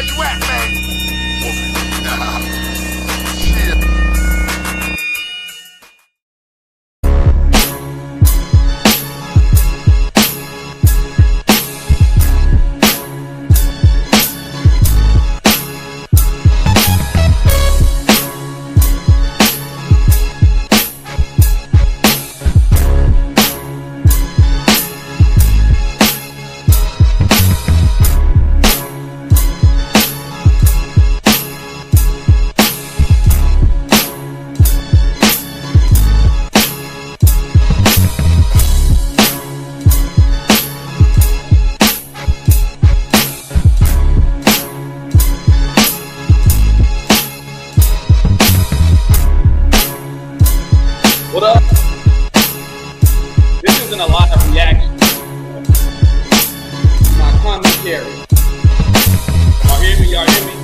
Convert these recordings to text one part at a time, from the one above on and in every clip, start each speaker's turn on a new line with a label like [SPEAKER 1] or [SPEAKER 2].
[SPEAKER 1] where you at, man?
[SPEAKER 2] What up? This isn't a lot of reaction. My commentary. Y'all hear me? Y'all hear me?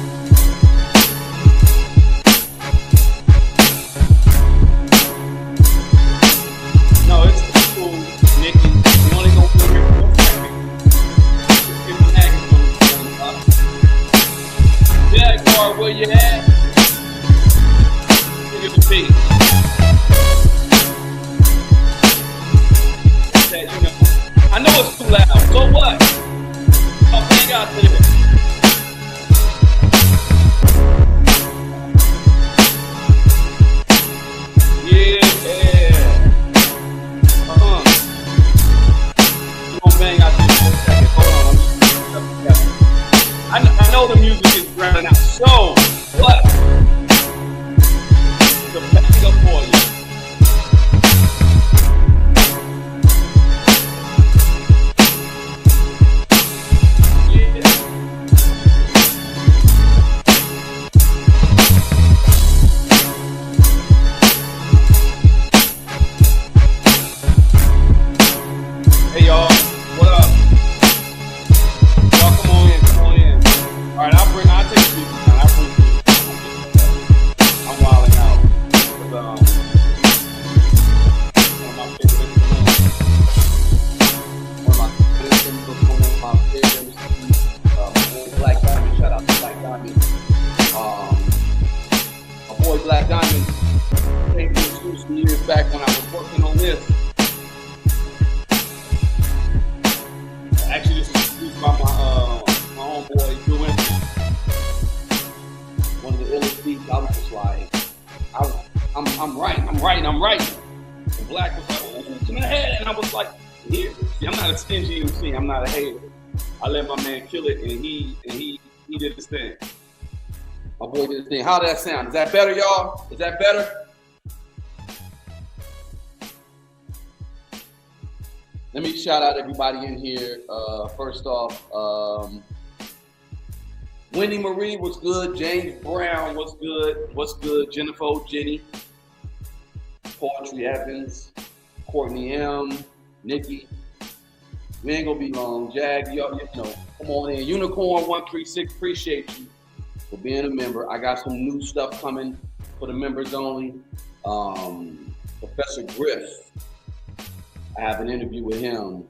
[SPEAKER 2] No, it's cool, Nikki. You only gonna be here for 1 second. Just give me action on the Jaguar, where you at? Look at the beat. That, you know, I know it's too loud, so what? I'll hang out to this. Yeah. We're gonna bang out this for a second. Hold on, I know the music is drowning out, so what? To back it up for you. Hey y'all, what up? Y'all come on in. Alright, I'll take the music down. I'll bring the music. I'm wilding out. Because, one of my favorite instruments. One of my favorite Black Diamond. Shout out to Black Diamond. My boy Black Diamond came to the studio some years back when I was working on this. Actually, this is produced by my homeboy, Drew Empty. One of the illest beats. I was just like, I'm right. And Black was like, oh, in the head. And I was like, here. See, I'm not a stingy MC. I'm not a hater. I let my man kill it, and he did his thing. My boy did his thing. How did that sound? Is that better, y'all? Is that better? Let me shout out everybody in here. First off, Wendy Marie was good. James Brown was good. What's good? Jennifer Jenny. Poetry Evans. Courtney M. Nikki. We ain't gonna be long. Jag, y'all, you know, come on in. Unicorn 136, appreciate you for being a member. I got some new stuff coming for the members only. Professor Griff. I have an interview with him.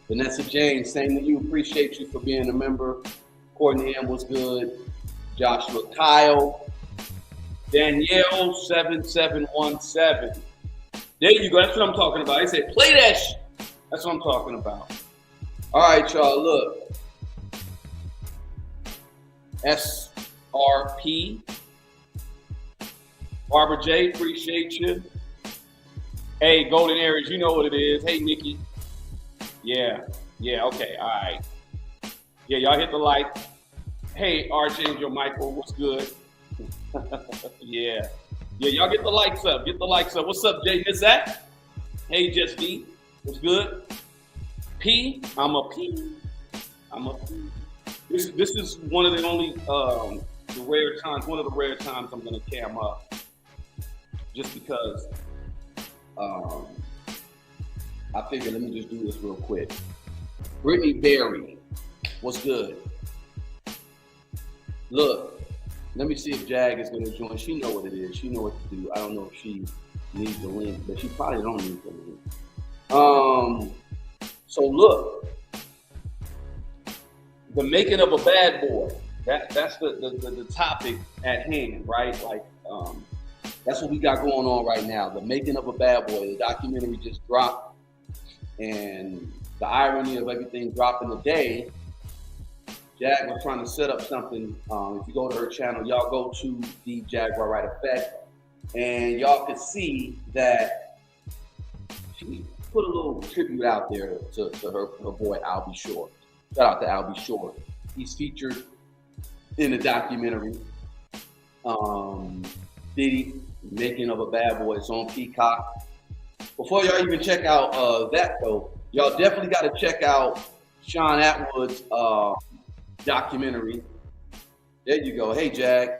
[SPEAKER 2] Vanessa James, same to you. Appreciate you for being a member. Courtney M was good. Joshua Kyle. Danielle 7717. There you go. That's what I'm talking about. They said, play that shit. That's what I'm talking about. All right, y'all. Look. SRP. Barbara J, appreciate you. Hey, Golden Aries, you know what it is. Hey, Nikki. Yeah, okay, all right. Yeah, y'all hit the like. Hey, Archangel Michael, what's good? Yeah, y'all get the likes up. What's up, Jay Nizak? Hey, Just D, what's good? P, I'm a P. This is one of the only, one of the rare times I'm gonna cam up. Just because. I figured let me just do this real quick. Brittany Berry, what's good? Look, let me see if Jag is gonna join. She know what it is. She know what to do. I don't know if she needs the link, but she probably don't need the link. So look, the making of a bad boy. That's the topic at hand, right? Like, that's what we got going on right now. The making of a bad boy. The documentary just dropped, and the irony of everything dropping today, Jag was trying to set up something. If you go to her channel, y'all go to the Jaguar Wright Effect, and y'all can see that she put a little tribute out there to her boy, I'll Be Sure. Shout out to I'll Be Sure. He's featured in the documentary. Diddy, Making of a Bad Boy. It's on Peacock. Before y'all even check out that though, y'all definitely got to check out Sean Atwood's documentary. There you go. Hey, Jag.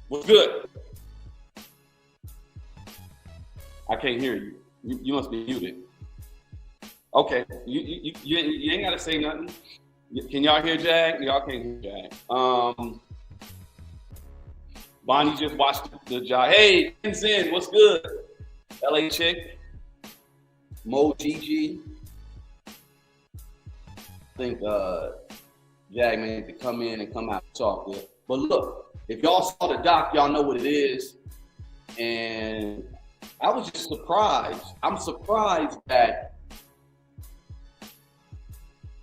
[SPEAKER 2] What's good? I can't hear you. You must be muted. Okay, you ain't gotta say nothing. Can y'all hear Jag? Y'all can't hear Jag. Bonnie just watched the Jag. Hey, Zen, what's good? LA chick. Mo Gigi. I think Jag may need to come in and come out and talk good. But look, if y'all saw the doc, y'all know what it is. And I was just surprised. I'm surprised that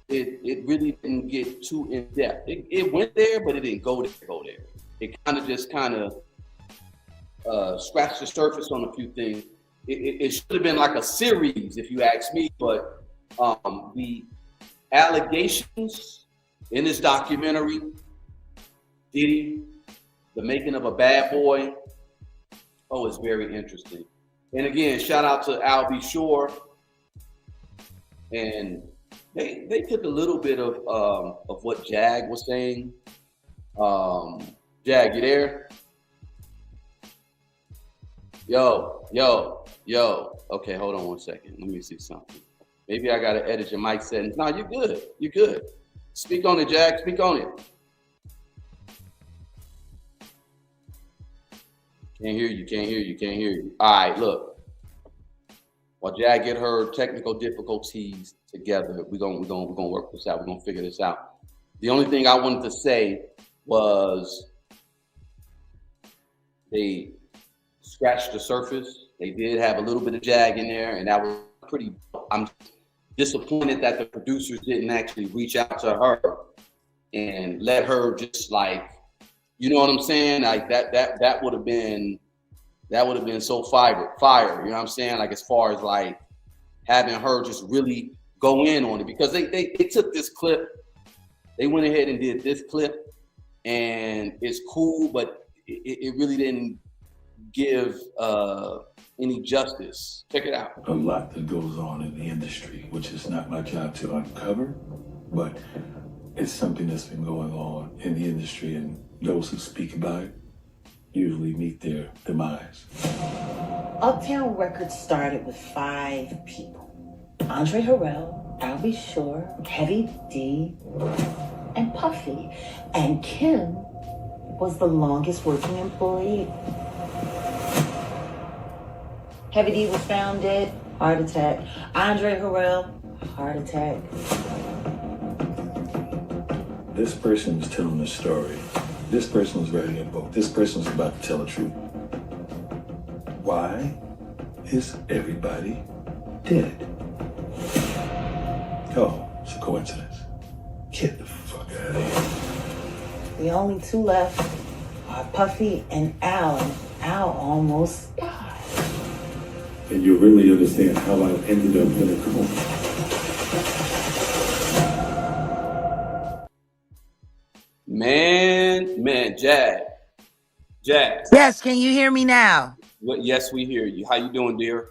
[SPEAKER 2] it really didn't get too in depth. It went there, but it didn't go there. It kind of scratched the surface on a few things. It should have been like a series, if you ask me. But the allegations in this documentary, Diddy, the making of a bad boy, it's very interesting. And again, shout out to I'll Be Sure. And they took a little bit of what Jag was saying. Jag, you there? Yo. Okay, hold on one second. Let me see something. Maybe I gotta edit your mic settings. No, you're good. You're good. Speak on it, Jag. Speak on it. Can't hear you. All right, look. While Jag get her technical difficulties together, we're gonna work this out. We're gonna figure this out. The only thing I wanted to say was they scratched the surface. They did have a little bit of Jag in there, and that was pretty. I'm disappointed that the producers didn't actually reach out to her and let her just like, you know what I'm saying? Like that would have been so fire. You know what I'm saying? Like as far as like having her just really go in on it, because they took this clip, they went ahead and did this clip, and it's cool, but it really didn't give any justice. Check it out.
[SPEAKER 1] A lot that goes on in the industry, which is not my job to uncover, but it's something that's been going on in the industry, and those who speak about it usually meet their demise.
[SPEAKER 3] Uptown Records started with 5 people. Andre Harrell, I'll Be Sure, Heavy D, and Puffy. And Kim was the longest working employee. Heavy D was found dead, heart attack. Andre Harrell, heart attack.
[SPEAKER 1] This person was telling a story. This person was writing a book. This person was about to tell the truth. Why is everybody dead? Oh, it's a coincidence. Get the fuck out of here.
[SPEAKER 3] The only 2 left are Puffy and Al. And Al almost died.
[SPEAKER 1] And you really understand how I ended up in a coma.
[SPEAKER 2] Man, Jag.
[SPEAKER 4] Yes, can you hear me now?
[SPEAKER 2] Yes, we hear you. How you doing, dear?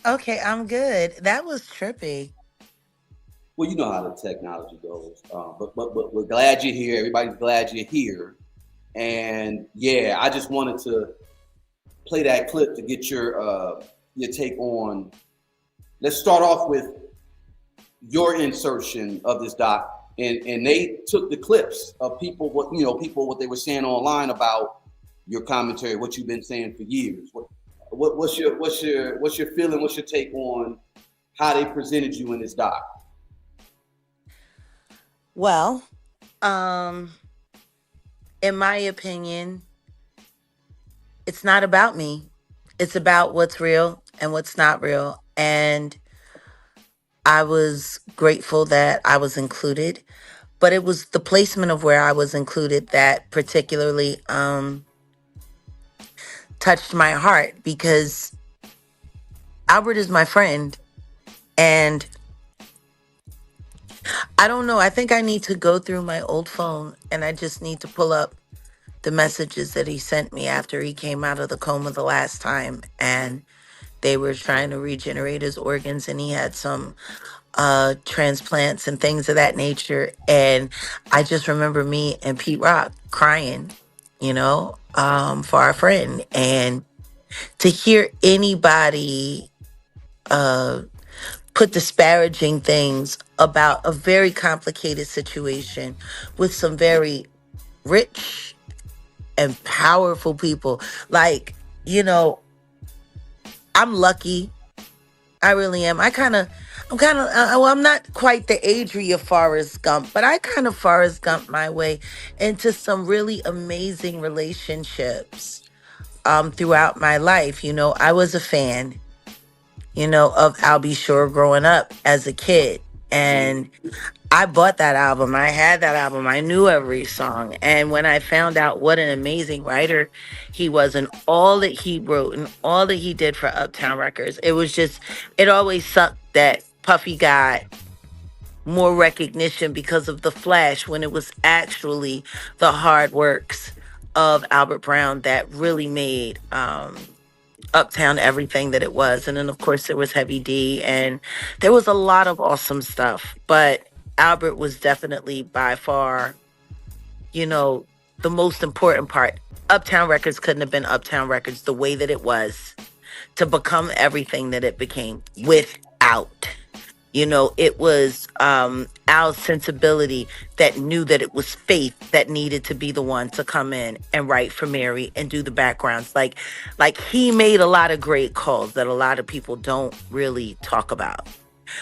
[SPEAKER 4] Okay, I'm good. That was trippy.
[SPEAKER 2] Well, you know how the technology goes. But we're glad you're here. Everybody's glad you're here. And yeah, I just wanted to play that clip to get your take on. Let's start off with your insertion of this doc. And they took the clips of people what they were saying online about your commentary, what you've been saying for years. What's your feeling? What's your take on how they presented you in this doc?
[SPEAKER 4] Well, in my opinion, it's not about me. It's about what's real and what's not real. And I was grateful that I was included, but it was the placement of where I was included that particularly touched my heart, because Albert is my friend. And I don't know, I think I need to go through my old phone and I just need to pull up the messages that he sent me after he came out of the coma the last time, and they were trying to regenerate his organs, and he had some transplants and things of that nature. And I just remember me and Pete Rock crying, for our friend. And to hear anybody put disparaging things about a very complicated situation with some very rich and powerful people, like, I'm lucky. I really am. I'm not quite the Adria of Forrest Gump, but I kind of Forrest Gump my way into some really amazing relationships throughout my life. I was a fan, of I'll Be Sure growing up as a kid. And I bought that album. I had that album. I knew every song. And when I found out what an amazing writer he was and all that he wrote and all that he did for Uptown Records, it always sucked that Puffy got more recognition because of the flash, when it was actually the hard works of Albert Brown that really made Uptown everything that it was. And then, of course, there was Heavy D, and there was a lot of awesome stuff. But Albert was definitely by far, the most important part. Uptown Records couldn't have been Uptown Records the way that it was to become everything that it became without. It was Al's sensibility that knew that it was Faith that needed to be the one to come in and write for Mary and do the backgrounds. Like he made a lot of great calls that a lot of people don't really talk about.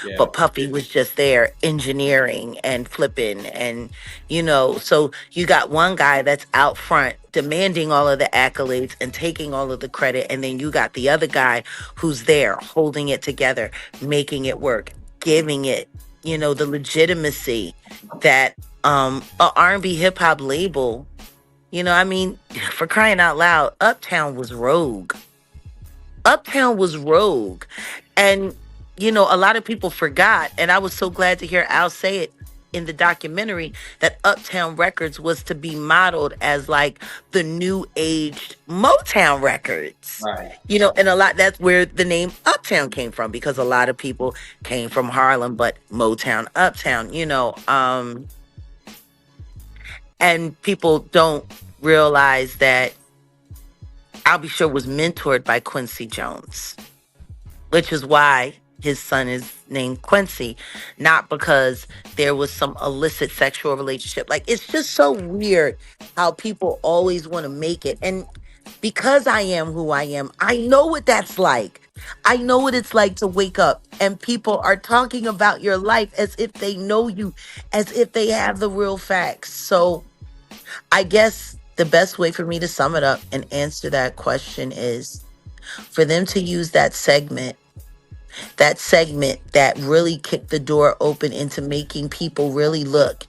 [SPEAKER 2] Yeah.
[SPEAKER 4] But Puffy was just there engineering and flipping. And, so you got one guy that's out front demanding all of the accolades and taking all of the credit. And then you got the other guy who's there holding it together, making it work, giving it, the legitimacy that a R&B hip hop label, for crying out loud, Uptown was rogue. Uptown was rogue. And, a lot of people forgot. And I was so glad to hear Al say it in the documentary, that Uptown Records was to be modeled as like the new aged Motown Records.
[SPEAKER 2] Right.
[SPEAKER 4] And that's where the name Uptown came from, because a lot of people came from Harlem, but Motown, Uptown, and people don't realize that I'll Be Sure was mentored by Quincy Jones, which is why his son is named Quincy, not because there was some illicit sexual relationship. Like, it's just so weird how people always want to make it. And because I am who I am, I know what that's like. I know what it's like to wake up and people are talking about your life as if they know you, as if they have the real facts. So I guess the best way for me to sum it up and answer that question is for them to use that segment that really kicked the door open into making people really look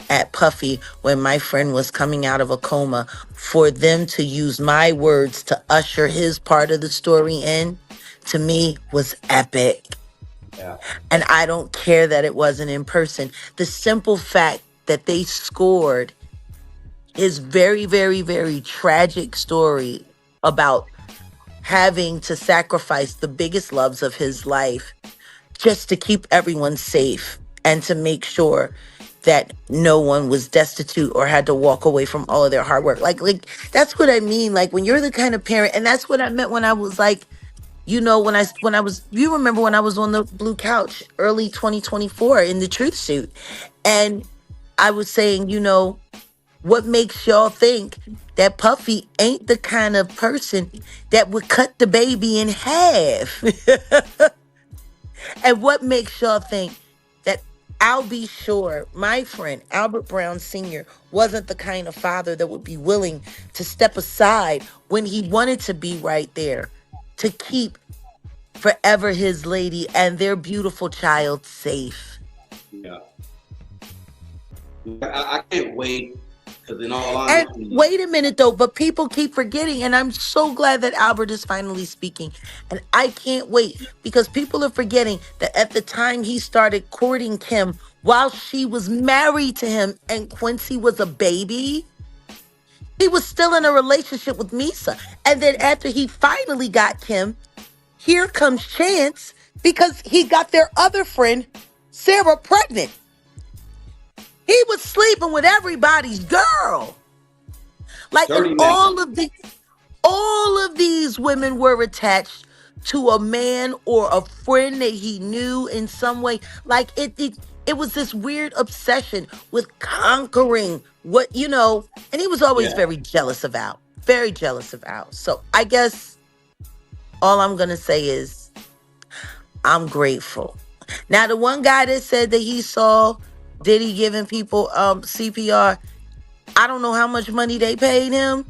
[SPEAKER 4] at Puffy when my friend was coming out of a coma, for them to use my words to usher his part of the story in, to me was epic.
[SPEAKER 2] Yeah.
[SPEAKER 4] And I don't care that it wasn't in person. The simple fact that they scored his very, very, very tragic story about having to sacrifice the biggest loves of his life just to keep everyone safe and to make sure that no one was destitute or had to walk away from all of their hard work. Like that's what I mean. Like, when you're the kind of parent, and that's what I meant when I was like, when I was, you remember when I was on the blue couch early 2024 in the truth suit, and I was saying, what makes y'all think that Puffy ain't the kind of person that would cut the baby in half? And what makes y'all think that I'll be sure my friend Albert Brown Sr. wasn't the kind of father that would be willing to step aside when he wanted to be right there to keep forever his lady and their beautiful child safe?
[SPEAKER 2] Yeah. I can't wait because, in all
[SPEAKER 4] And
[SPEAKER 2] honesty,
[SPEAKER 4] wait a minute though, but people keep forgetting, and I'm so glad that Albert is finally speaking. And I can't wait because people are forgetting that at the time he started courting Kim while she was married to him and Quincy was a baby, he was still in a relationship with Misa. And then after he finally got Kim, here comes Chance because he got their other friend, Sarah, pregnant. He was sleeping with everybody's girl. Like, and
[SPEAKER 2] dirty man.
[SPEAKER 4] all of these women were attached to a man or a friend that he knew in some way. Like it was this weird obsession with conquering what, and he was always
[SPEAKER 2] Yeah.
[SPEAKER 4] very jealous of Al. Very jealous of Al. So I guess all I'm gonna say is I'm grateful. Now the one guy that said that he saw Diddy giving people CPR, I don't know how much money they paid him,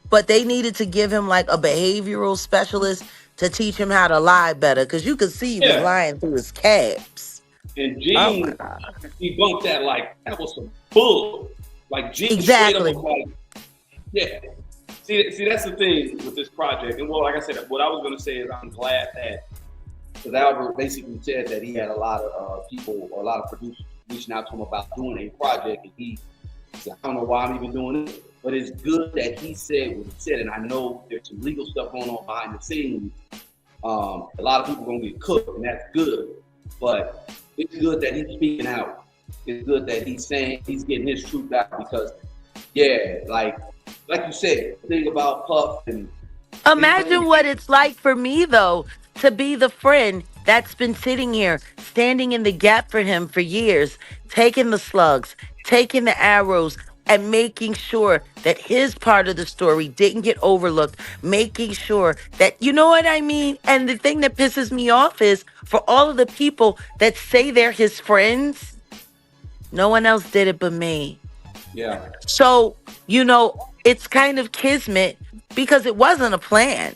[SPEAKER 4] but they needed to give him like a behavioral specialist to teach him how to lie better because you could see he was
[SPEAKER 2] Yeah.
[SPEAKER 4] lying through his cabs.
[SPEAKER 2] And
[SPEAKER 4] Oh my
[SPEAKER 2] Gene
[SPEAKER 4] God.
[SPEAKER 2] debunked that like that was some bull. Like Gene straight up was
[SPEAKER 4] Exactly.
[SPEAKER 2] like, yeah. See, that's the thing with this project. And well, like I said, what I was going to say is I'm glad that because Albert basically said that he had a lot of people, or a lot of producers reaching out to him about doing a project, and he said, I don't know why I'm even doing it, but it's good that he said what he said. And I know there's some legal stuff going on behind the scenes. A lot of people are going to get cooked, and that's good. But it's good that he's speaking out. It's good that he's saying he's getting his truth out because, yeah, like you said, the thing about Puff and
[SPEAKER 4] Imagine what it's like for me, though, to be the friend that's been sitting here, standing in the gap for him for years, taking the slugs, taking the arrows, and making sure that his part of the story didn't get overlooked, making sure that, you know what I mean? And the thing that pisses me off is for all of the people that say they're his friends, no one else did it but me.
[SPEAKER 2] yeah,
[SPEAKER 4] So, it's kind of kismet because it wasn't a plan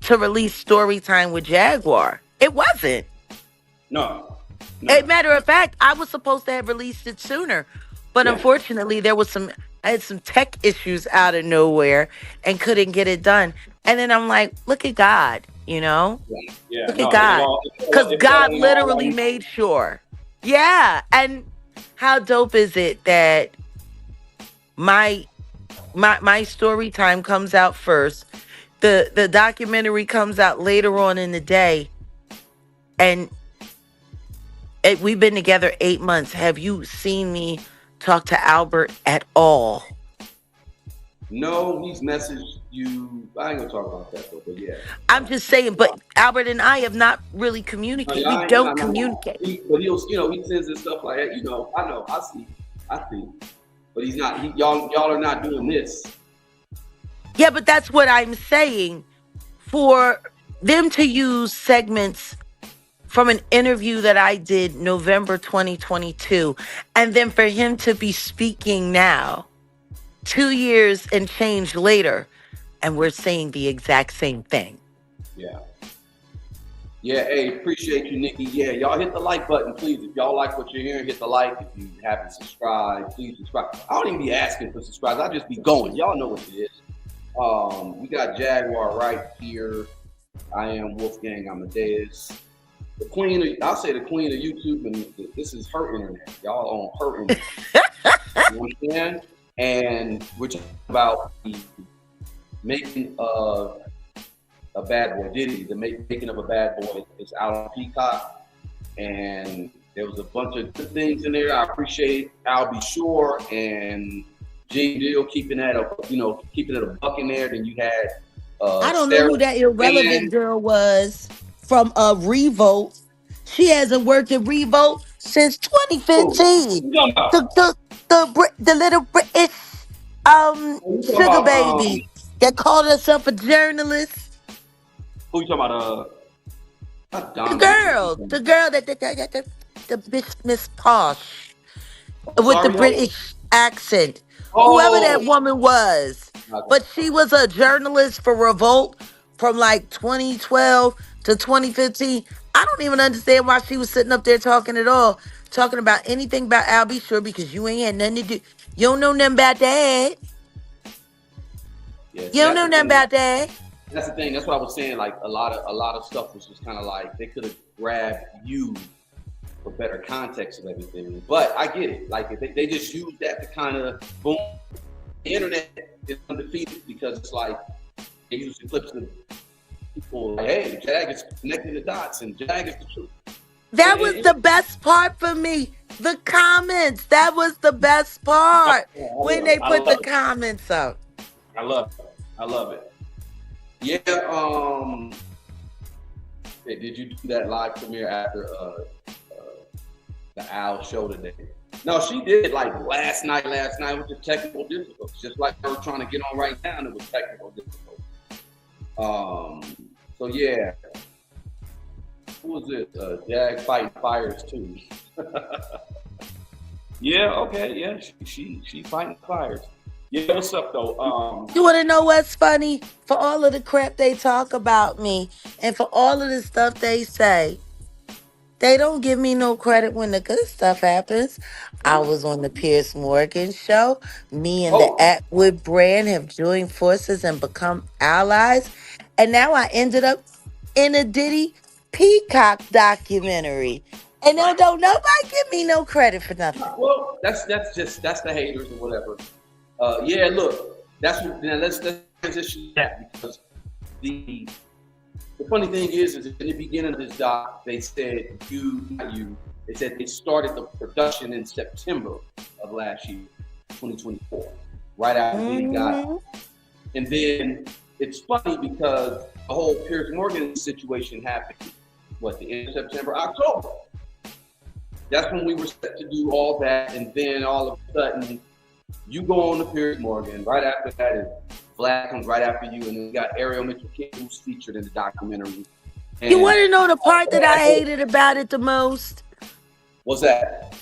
[SPEAKER 4] to release story time with Jaguar. It wasn't.
[SPEAKER 2] no,
[SPEAKER 4] A
[SPEAKER 2] no,
[SPEAKER 4] matter of fact, I was supposed to have released it sooner. But
[SPEAKER 2] yeah,
[SPEAKER 4] unfortunately, I had some tech issues out of nowhere and couldn't get it done. And then I'm like, look at God,
[SPEAKER 2] yeah,
[SPEAKER 4] Look at
[SPEAKER 2] no. It
[SPEAKER 4] God.
[SPEAKER 2] all
[SPEAKER 4] Because
[SPEAKER 2] it fell
[SPEAKER 4] God
[SPEAKER 2] in all
[SPEAKER 4] literally
[SPEAKER 2] right.
[SPEAKER 4] made sure. Yeah. And how dope is it that my my story time comes out first. The documentary comes out later on in the day, and we've been together 8 months. Have you seen me talk to Albert at all?
[SPEAKER 2] No, he's messaged you. I ain't gonna talk about that though, but yeah.
[SPEAKER 4] I'm just saying, but Albert and I have not really
[SPEAKER 2] No,
[SPEAKER 4] communicated. We
[SPEAKER 2] y'all ain't,
[SPEAKER 4] don't
[SPEAKER 2] no.
[SPEAKER 4] communicate.
[SPEAKER 2] But he'll, he sends this stuff like that. I know, I see. But he's not. Y'all are not doing this.
[SPEAKER 4] Yeah, but that's what I'm saying. For them to use segments from an interview that I did November 2022, and then for him to be speaking now, 2 years and change later, and we're saying the exact same thing.
[SPEAKER 2] Yeah. Yeah, hey, appreciate you, Nikki. Yeah, y'all hit the like button, please. If y'all like what you're hearing, hit the like. If you haven't subscribed, please subscribe. I don't even be asking for subscribers. I just be going. Y'all know what it is. We got Jaguar right here. I am Wolfgang Amadeuz. I'll say the queen of YouTube, and this is her internet. Y'all on her internet. You understand? And we're talking about the making of a bad boy. Diddy, the making of a bad boy is out on Peacock, and there was a bunch of good things in there. I appreciate I'll Be Sure and Gene Deal keeping it a buck in there. Then you had
[SPEAKER 4] I don't know
[SPEAKER 2] Sarah
[SPEAKER 4] who that irrelevant
[SPEAKER 2] and
[SPEAKER 4] girl was from Revolt. She hasn't worked at Revolt since
[SPEAKER 2] who?
[SPEAKER 4] 2015.
[SPEAKER 2] You talking
[SPEAKER 4] The
[SPEAKER 2] about?
[SPEAKER 4] the the little British
[SPEAKER 2] You talking
[SPEAKER 4] sugar
[SPEAKER 2] about
[SPEAKER 4] baby that called herself a journalist.
[SPEAKER 2] who you talking about? Not
[SPEAKER 4] The
[SPEAKER 2] Donna. What's
[SPEAKER 4] girl,
[SPEAKER 2] her
[SPEAKER 4] the
[SPEAKER 2] name?
[SPEAKER 4] girl the Miss Posh with the
[SPEAKER 2] Rosario?
[SPEAKER 4] British accent, whoever that
[SPEAKER 2] Oh,
[SPEAKER 4] woman was.
[SPEAKER 2] okay.
[SPEAKER 4] But she was a journalist for Revolt from like 2012 to 2015. I don't even understand why she was sitting up there talking at all, talking about anything about Al B. Sure, because you ain't had nothing to do. You don't know nothing about that.
[SPEAKER 2] Yeah.
[SPEAKER 4] You
[SPEAKER 2] See,
[SPEAKER 4] don't
[SPEAKER 2] that's
[SPEAKER 4] know
[SPEAKER 2] the
[SPEAKER 4] nothing
[SPEAKER 2] thing.
[SPEAKER 4] about that.
[SPEAKER 2] That's the thing. That's what I was saying. Like a lot of stuff was just kind of like they could have grabbed you for better context and everything. But I get it. Like if they just use that to kind of boom. The internet is undefeated because it's like they use the clips of people like, hey, Jag is connecting the dots and Jag is the truth.
[SPEAKER 4] That was
[SPEAKER 2] And
[SPEAKER 4] the best part for me. The comments. That was the best part when they
[SPEAKER 2] I
[SPEAKER 4] put the
[SPEAKER 2] love it.
[SPEAKER 4] comments up.
[SPEAKER 2] I love it. I love it. Yeah. Did you do that live premiere after the Owl show today? No, she did like last night with the technical difficulties. Just like her trying to get on right now, and it was technical difficulties. So yeah, who was it? Jag fighting fires too. Yeah, okay, yeah, she fighting fires. Yeah, what's up though?
[SPEAKER 4] You want to know what's funny? For all of the crap they talk about me and for all of the stuff they say, they don't give me no credit when the good stuff happens. I was on the Pierce Morgan show. Me and the
[SPEAKER 2] Oh,
[SPEAKER 4] Atwood brand have joined forces and become allies. And now I ended up in a Diddy Peacock documentary. And
[SPEAKER 2] right.
[SPEAKER 4] don't nobody give me no credit for nothing.
[SPEAKER 2] Well, that's the haters or whatever. Yeah, look, that's what. Now let's transition to that because the the funny thing is in the beginning of this doc, they said not you. They said they started the production in September of last year, 2024, right after Diddy got.
[SPEAKER 4] Hmm.
[SPEAKER 2] And then it's funny because the whole Pierce Morgan situation happened. What the end of September, October. That's when we were set to do all that, and then all of a sudden, you go on to Pierce Morgan. Right after that is Vlad comes right after you, and then we got Ariel Mitchell King who's featured in the documentary.
[SPEAKER 4] You want
[SPEAKER 2] And
[SPEAKER 4] to know the part that I hated about it the most?
[SPEAKER 2] what's that?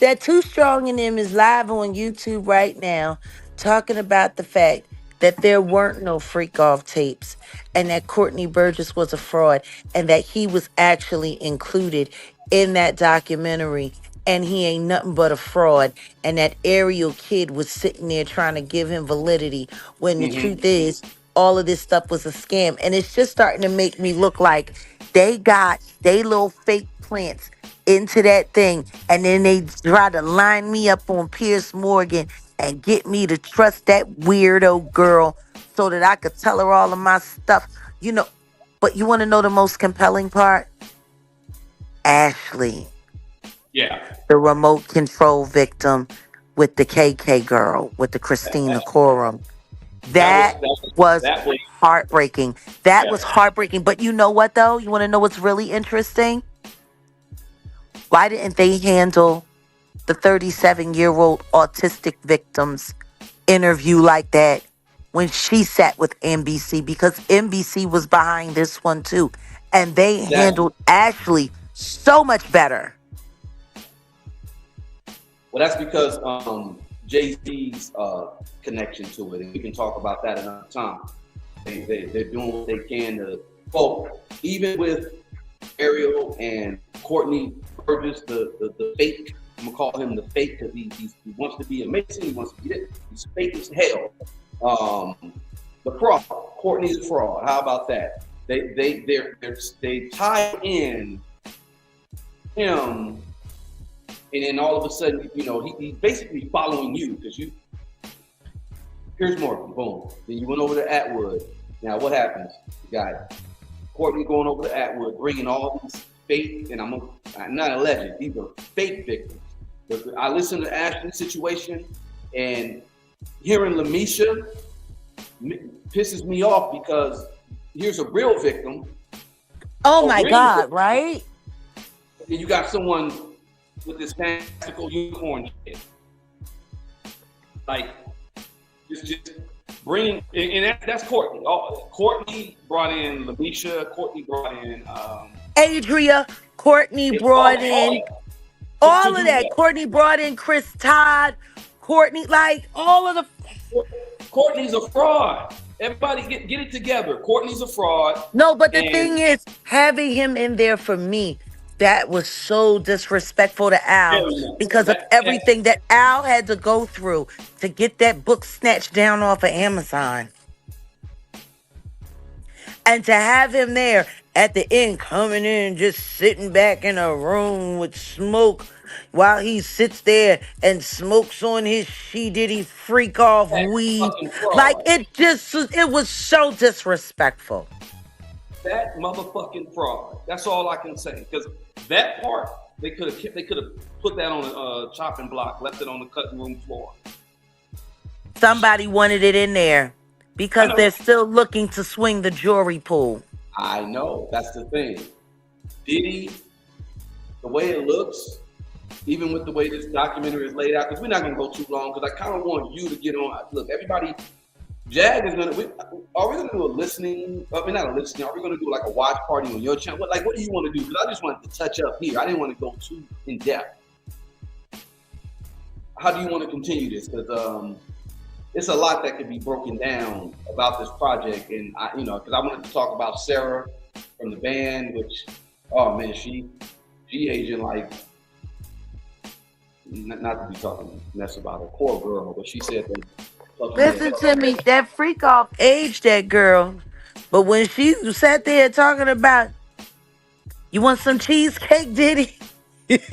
[SPEAKER 4] That Too Strong in Them is live on YouTube right now talking about the fact that there weren't no freak off tapes and that Courtney Burgess was a fraud and that he was actually included in that documentary and he ain't nothing but a fraud and that Ariel Kid was sitting there trying to give him validity when the
[SPEAKER 2] Mm-hmm.
[SPEAKER 4] truth is all of this stuff was a scam. And it's just starting to make me look like they got they little fake plants into that thing and then they try to line me up on Pierce Morgan and get me to trust that weirdo girl so that I could tell her all of my stuff. You know, but you want to know the most compelling part? Ashley,
[SPEAKER 2] Yeah,
[SPEAKER 4] the remote control victim with the KK girl, with the Christina Corum.
[SPEAKER 2] that was
[SPEAKER 4] That
[SPEAKER 2] that was
[SPEAKER 4] was
[SPEAKER 2] that was
[SPEAKER 4] heartbreaking. That was
[SPEAKER 2] yeah.
[SPEAKER 4] heartbreaking. But you know what, though? You want to know what's really interesting? Why didn't they handle the 37-year-old autistic victim's interview like that when she sat with NBC? Because NBC was behind this one too. And they
[SPEAKER 2] Exactly.
[SPEAKER 4] handled Ashley so much better.
[SPEAKER 2] Well, that's because Jay-Z's connection to it, and we can talk about that another time. They're doing what they can to, well, even with Ariel and Courtney Burgess, the fake, I'm gonna call him the fake because he wants to be amazing, he wants to be it, he's fake as hell. The fraud, Courtney's a fraud. How about that? They tie in him, and then all of a sudden, you know, he's basically following you because you. Here's Morgan, boom. Then you went over to Atwood. Now what happens? You got Courtney going over to Atwood, bringing all these fake, and I'm not alleged, these are fake victims. But I listened to Ashley's situation, and hearing Lamisha pisses me off because here's a real victim,
[SPEAKER 4] Oh
[SPEAKER 2] a
[SPEAKER 4] my
[SPEAKER 2] real victim,
[SPEAKER 4] God, right?
[SPEAKER 2] and you got someone with this fantastical unicorn shit. Like, just bringing, and that's Courtney. Oh, Courtney brought in Lamisha. Courtney brought in.
[SPEAKER 4] Adria, Courtney brought in
[SPEAKER 2] To
[SPEAKER 4] all of
[SPEAKER 2] do
[SPEAKER 4] that.
[SPEAKER 2] what?
[SPEAKER 4] Courtney brought in Chris Todd. Courtney, like all of the.
[SPEAKER 2] Courtney's a fraud. Everybody get it together. Courtney's a fraud.
[SPEAKER 4] No, but the
[SPEAKER 2] And
[SPEAKER 4] thing is, having him in there for me, that was so disrespectful to Al
[SPEAKER 2] very much.
[SPEAKER 4] because of everything that Al had to go through to get that book snatched down off of Amazon. And to have him there at the end, coming in, just sitting back in a room with smoke while he sits there and smokes on his She Diddy freak off
[SPEAKER 2] that
[SPEAKER 4] weed.
[SPEAKER 2] fucking
[SPEAKER 4] Like,
[SPEAKER 2] fraud.
[SPEAKER 4] it was so disrespectful.
[SPEAKER 2] That motherfucking fraud. That's all I can say. Because that part, they could have put that on a chopping block, left it on the cutting room floor.
[SPEAKER 4] Somebody wanted it in there
[SPEAKER 2] I
[SPEAKER 4] because
[SPEAKER 2] know.
[SPEAKER 4] they're still looking to swing the jury pool.
[SPEAKER 2] I know. That's the thing. Diddy, the way it looks, even with the way this documentary is laid out, because we're not going to go too long, because I kind of want you to get on. Look, everybody, Jag is going to, are we going to do a listening, I mean, not a listening, are we going to do like a watch party on your channel? What do you want to do? Because I just wanted to touch up here. I didn't want to go too in depth. How do you want to continue this? Because it's a lot that could be broken down about this project. And because I wanted to talk about Sarah from the band, which, oh man, she aging like, not to be talking mess about her, poor girl, but she said that.
[SPEAKER 4] Listen to me, that freak off aged that girl. But when she sat there talking about, you want some cheesecake, Diddy?
[SPEAKER 2] It's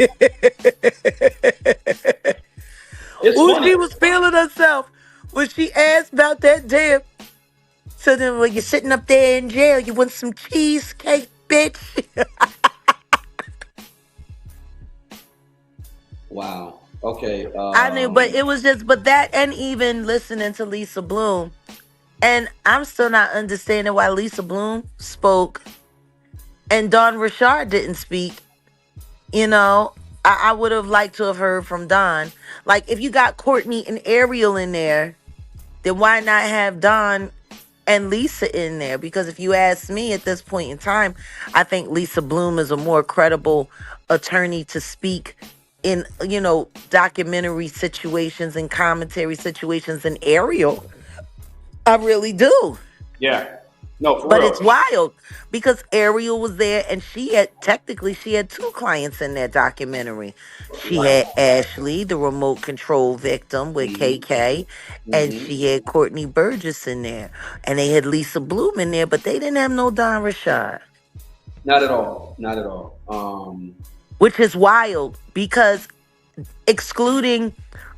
[SPEAKER 4] Ooh,
[SPEAKER 2] funny.
[SPEAKER 4] she was feeling herself when she asked about that damn. So then when you're sitting up there in jail, you want some cheesecake, bitch?
[SPEAKER 2] Wow. Okay.
[SPEAKER 4] I knew, but it was just, but that, and even listening to Lisa Bloom, and I'm still not understanding why Lisa Bloom spoke and Don Richard didn't speak. I would have liked to have heard from Don. Like, if you got Courtney and Ariel in there, then why not have Don and Lisa in there? Because if you ask me at this point in time, I think Lisa Bloom is a more credible attorney to speak in, documentary situations and commentary situations than Ariel. I really do.
[SPEAKER 2] Yeah. No, for
[SPEAKER 4] But
[SPEAKER 2] real.
[SPEAKER 4] it's wild because Ariel was there and she had two clients in that documentary. She had Ashley, the remote control victim with KK, and she had Courtney Burgess in there. And they had Lisa Bloom in there, but they didn't have no Don Rashad.
[SPEAKER 2] Not at all. Not at all.
[SPEAKER 4] Which is wild because excluding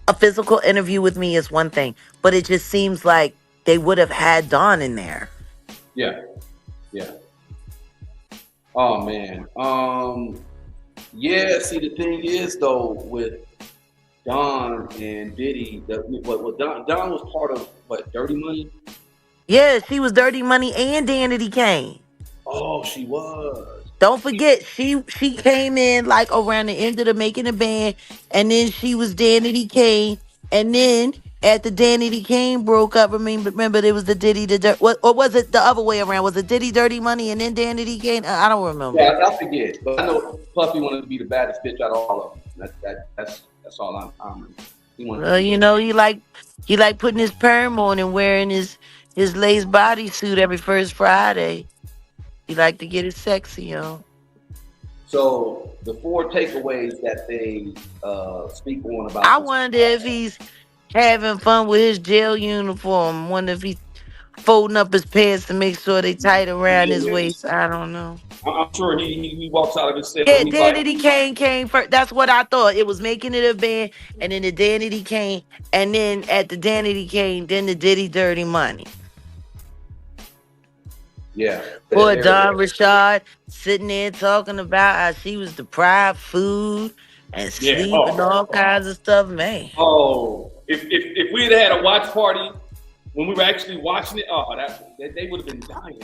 [SPEAKER 4] a physical interview with me is one thing, but it just seems like they would have had Don in there.
[SPEAKER 2] Yeah. Yeah. Oh man. Yeah. See, the thing is though, with Don and Diddy, Don was part of what, Dirty Money?
[SPEAKER 4] Yeah, she was Dirty Money and Danity Kane.
[SPEAKER 2] Oh, she was.
[SPEAKER 4] Don't forget, she came in like around the end of the Making a Band, and then she was Danity Kane, and then after Danity Kane broke up, remember there was the Diddy or was it the other way around? Was it Diddy Dirty Money and then Danity Kane? I don't remember.
[SPEAKER 2] Yeah, I forget, but I know Puffy wanted to be the baddest bitch out of all of them. That's all I'm. He wanted.
[SPEAKER 4] He like putting his perm on and wearing his lace bodysuit every first Friday. He like to get his sexy on.
[SPEAKER 2] So the 4 takeaways that they speak on about.
[SPEAKER 4] I wonder if he's having fun with his jail uniform. Wonder if he's folding up his pants to make sure they tight around his waist. I don't know.
[SPEAKER 2] I'm sure he walks out of his cell.
[SPEAKER 4] Yeah, Danity Kane came first. That's what I thought. It was Making It a Band, and then the Danity Kane, and then at the Danity Kane, then the Diddy Dirty Money.
[SPEAKER 2] Yeah.
[SPEAKER 4] Poor Don Rashad sitting there talking about how she was deprived food and sleep and all kinds of stuff, man.
[SPEAKER 2] Oh, if we had a watch party when we were actually watching it, they would have been dying.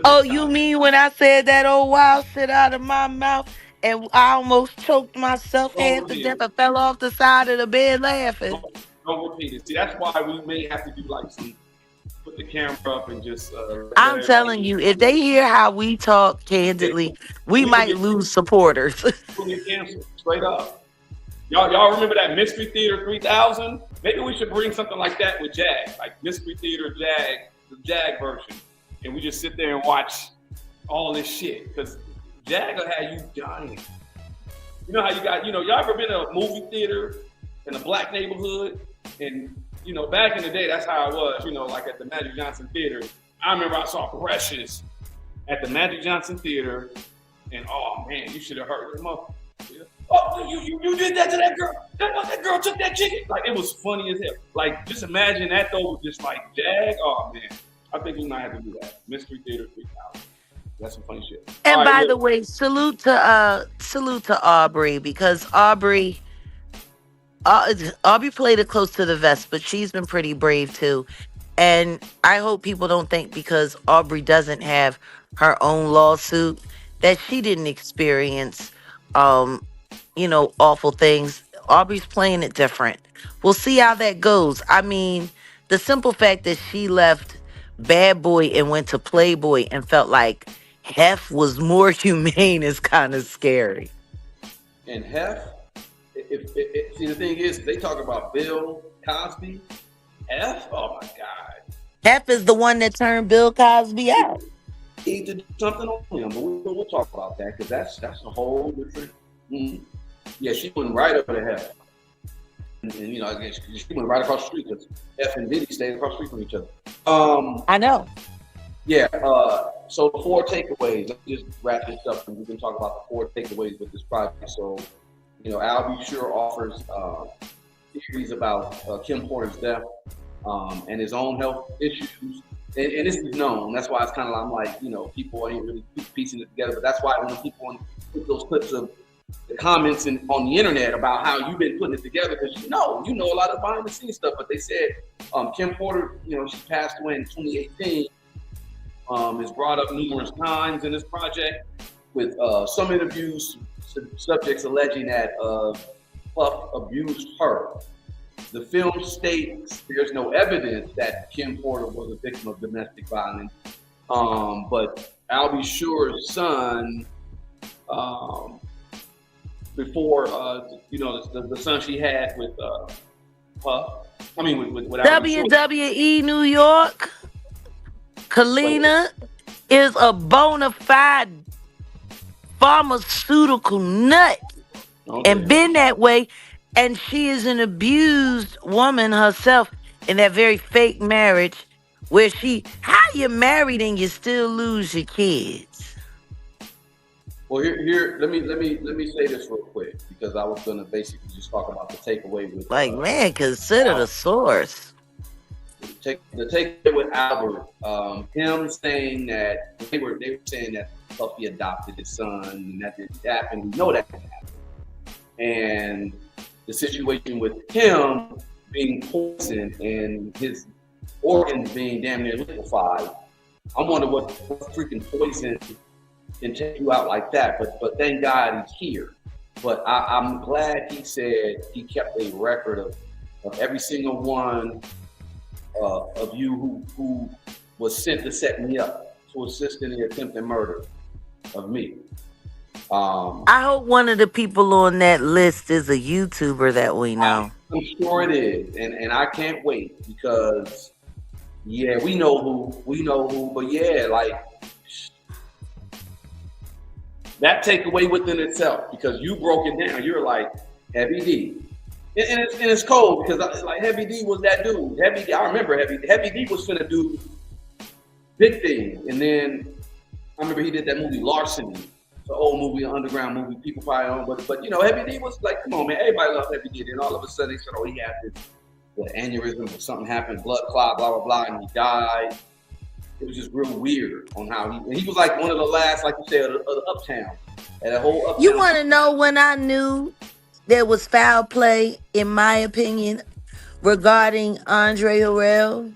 [SPEAKER 4] Oh, you mean when I said that old wild shit out of my mouth and I almost choked myself half to death? I fell off the side of the bed laughing.
[SPEAKER 2] Don't repeat it. See, that's why we may have to do like some, put the camera up and just let
[SPEAKER 4] I'm telling
[SPEAKER 2] everybody.
[SPEAKER 4] you, if they hear how we talk
[SPEAKER 2] Yeah,
[SPEAKER 4] candidly, we
[SPEAKER 2] we gonna
[SPEAKER 4] might
[SPEAKER 2] get
[SPEAKER 4] lose supporters.
[SPEAKER 2] canceled straight up. Y'all remember that Mystery Theater 3000? Maybe we should bring something like that with Jag, like Mystery Theater Jag, the Jag version, and we just sit there and watch all this shit because Jag will have you dying. You know how you got, y'all ever been to a movie theater in a black neighborhood? And, back in the day, that's how it was, like at the Magic Johnson Theater. I remember I saw Precious at the Magic Johnson Theater, and oh man, you should have heard them up. Oh, you did that to that girl. That girl took that chicken. Like, it was funny as hell. Like, just imagine that though, with just like Jag. Oh man, I think we might have to do that. Mystery Theater 3000. That's some funny shit.
[SPEAKER 4] And
[SPEAKER 2] All right,
[SPEAKER 4] by the
[SPEAKER 2] look.
[SPEAKER 4] way, salute to Aubrey, because Aubrey played it close to the vest, but she's been pretty brave too. And I hope people don't think because Aubrey doesn't have her own lawsuit that she didn't experience, um, awful things. Aubrey's playing it different. We'll see how that goes. I mean, the simple fact that she left Bad Boy and went to Playboy and felt like Hef was more humane is kind of scary.
[SPEAKER 2] And Hef, see, the thing is, they talk about Bill Cosby. Hef, oh my God.
[SPEAKER 4] Hef is the one that turned Bill Cosby out.
[SPEAKER 2] He did something on him, but we'll talk about that because that's a whole different. Yeah, she went right over to Hef. And I guess she went right across the street because F and Diddy stayed across the street from each other.
[SPEAKER 4] I know.
[SPEAKER 2] Yeah. So the 4 takeaways. Let's just wrap this up, and we can talk about the 4 takeaways with this project. So, Al B. Sure offers theories about Kim Porter's death and his own health issues, and this is known. That's why it's kind of I'm like, people ain't really piecing it together. But that's why when people put those clips of the comments on the internet about how you've been putting it together, because you know a lot of behind the scenes stuff. But they said Kim Porter, she passed away in 2018. Is brought up numerous times in this project with some interviews, subjects alleging that Puff abused her. The film states there's no evidence that Kim Porter was a victim of domestic violence, but Al B. Sure's son, before the son she had with Puff, I mean with Al B. Sure.
[SPEAKER 4] WWE New York, Kalina is a bona fide pharmaceutical nut, and been that way. And she is an abused woman herself in that very fake marriage where how you married and you still lose your kids.
[SPEAKER 2] Well, here, let me say this real quick because I was gonna basically just talk about the takeaway with
[SPEAKER 4] man, consider the source.
[SPEAKER 2] The takeaway with Albert, him saying that they were saying that Puffy adopted his son and that didn't happen. We know that didn't happen. And the situation with him being poisoned and his organs being damn near liquefied. I wonder what freaking poison can take you out like that. But thank God he's here. But I'm glad he said he kept a record of every single one of you who was sent to set me up, to assist in the attempted murder of me.
[SPEAKER 4] I hope one of the people on that list is a YouTuber that we know.
[SPEAKER 2] I'm sure it is, and I can't wait because we know who, but like that takeaway within itself, because you broke it down. You're like Heavy D. And it's cold because like Heavy D was that dude. I remember Heavy D was finna do big things, and then I remember he did that movie Larceny, the old movie, an underground movie. People probably don't, but Heavy D was like, come on, man, everybody loved Heavy D. And all of a sudden they said, oh, he had this aneurysm or something happened, blood clot, blah blah blah, and he died. It was just real weird on how he was like one of the last, like you said, of the Uptown. And that whole Uptown.
[SPEAKER 4] You want to know when I knew there was foul play, in my opinion, regarding Andre Harrell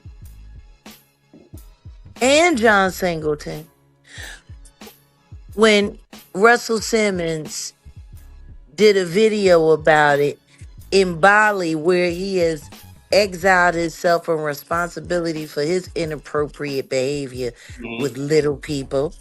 [SPEAKER 4] and John Singleton? When Russell Simmons did a video about it in Bali, where he is exiled himself from responsibility for his inappropriate behavior with
[SPEAKER 2] Mhm.
[SPEAKER 4] little people.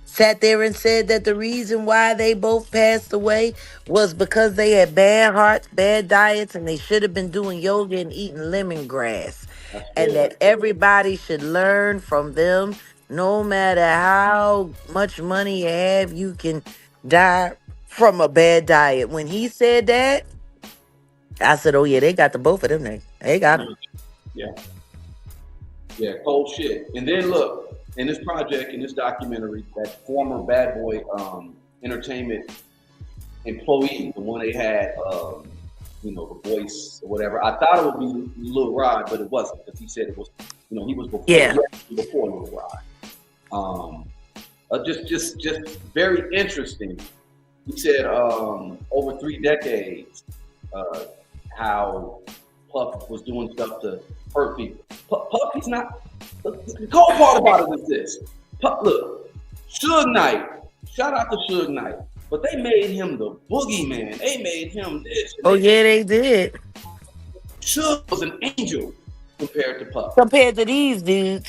[SPEAKER 4] Sat there and said that the reason why they both passed away was because they had bad hearts, bad diets, and they should have been doing yoga and eating lemongrass.
[SPEAKER 2] That's
[SPEAKER 4] And
[SPEAKER 2] good.
[SPEAKER 4] that everybody should learn from them. No matter how much money you have, you can die from a bad diet. When he said that, I said, oh, yeah, they got the both of them. They got them.
[SPEAKER 2] Yeah, yeah, cold shit. And then look, in this project, in this documentary, that former Bad Boy Entertainment employee, the one they had, the voice or whatever. I thought it would be Lil Rod, but it wasn't because he said it was, he was
[SPEAKER 4] Yeah.
[SPEAKER 2] before Lil Rod. Just very interesting. He said over 3 decades, how Puff was doing stuff to hurt people. Puff, he's not. The cold part about it is this. Puff, look, Suge Knight. Shout out to Suge Knight. But they made him the boogeyman. They made him this.
[SPEAKER 4] Oh, yeah, they did.
[SPEAKER 2] Suge was an angel compared to Puff.
[SPEAKER 4] Compared to these dudes.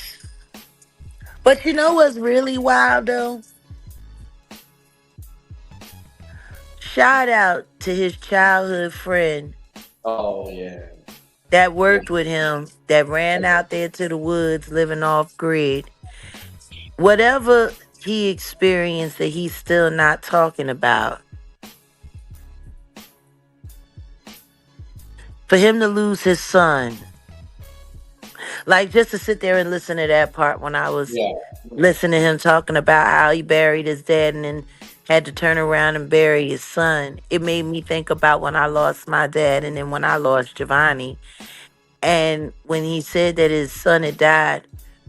[SPEAKER 4] But you know what's really wild, though? Shout out to his childhood friend
[SPEAKER 2] Oh yeah.
[SPEAKER 4] that
[SPEAKER 2] Yeah.
[SPEAKER 4] worked with him, that ran out there to the woods living off grid. Whatever he experienced that he's still not talking about, for him to lose his son, like just to sit there and listen to that part when I was
[SPEAKER 2] Yeah.
[SPEAKER 4] listening to him talking about how he buried his dad and then had to turn around and bury his son, it made me think about when I lost my dad and then when I lost Giovanni. And when he said that his son had died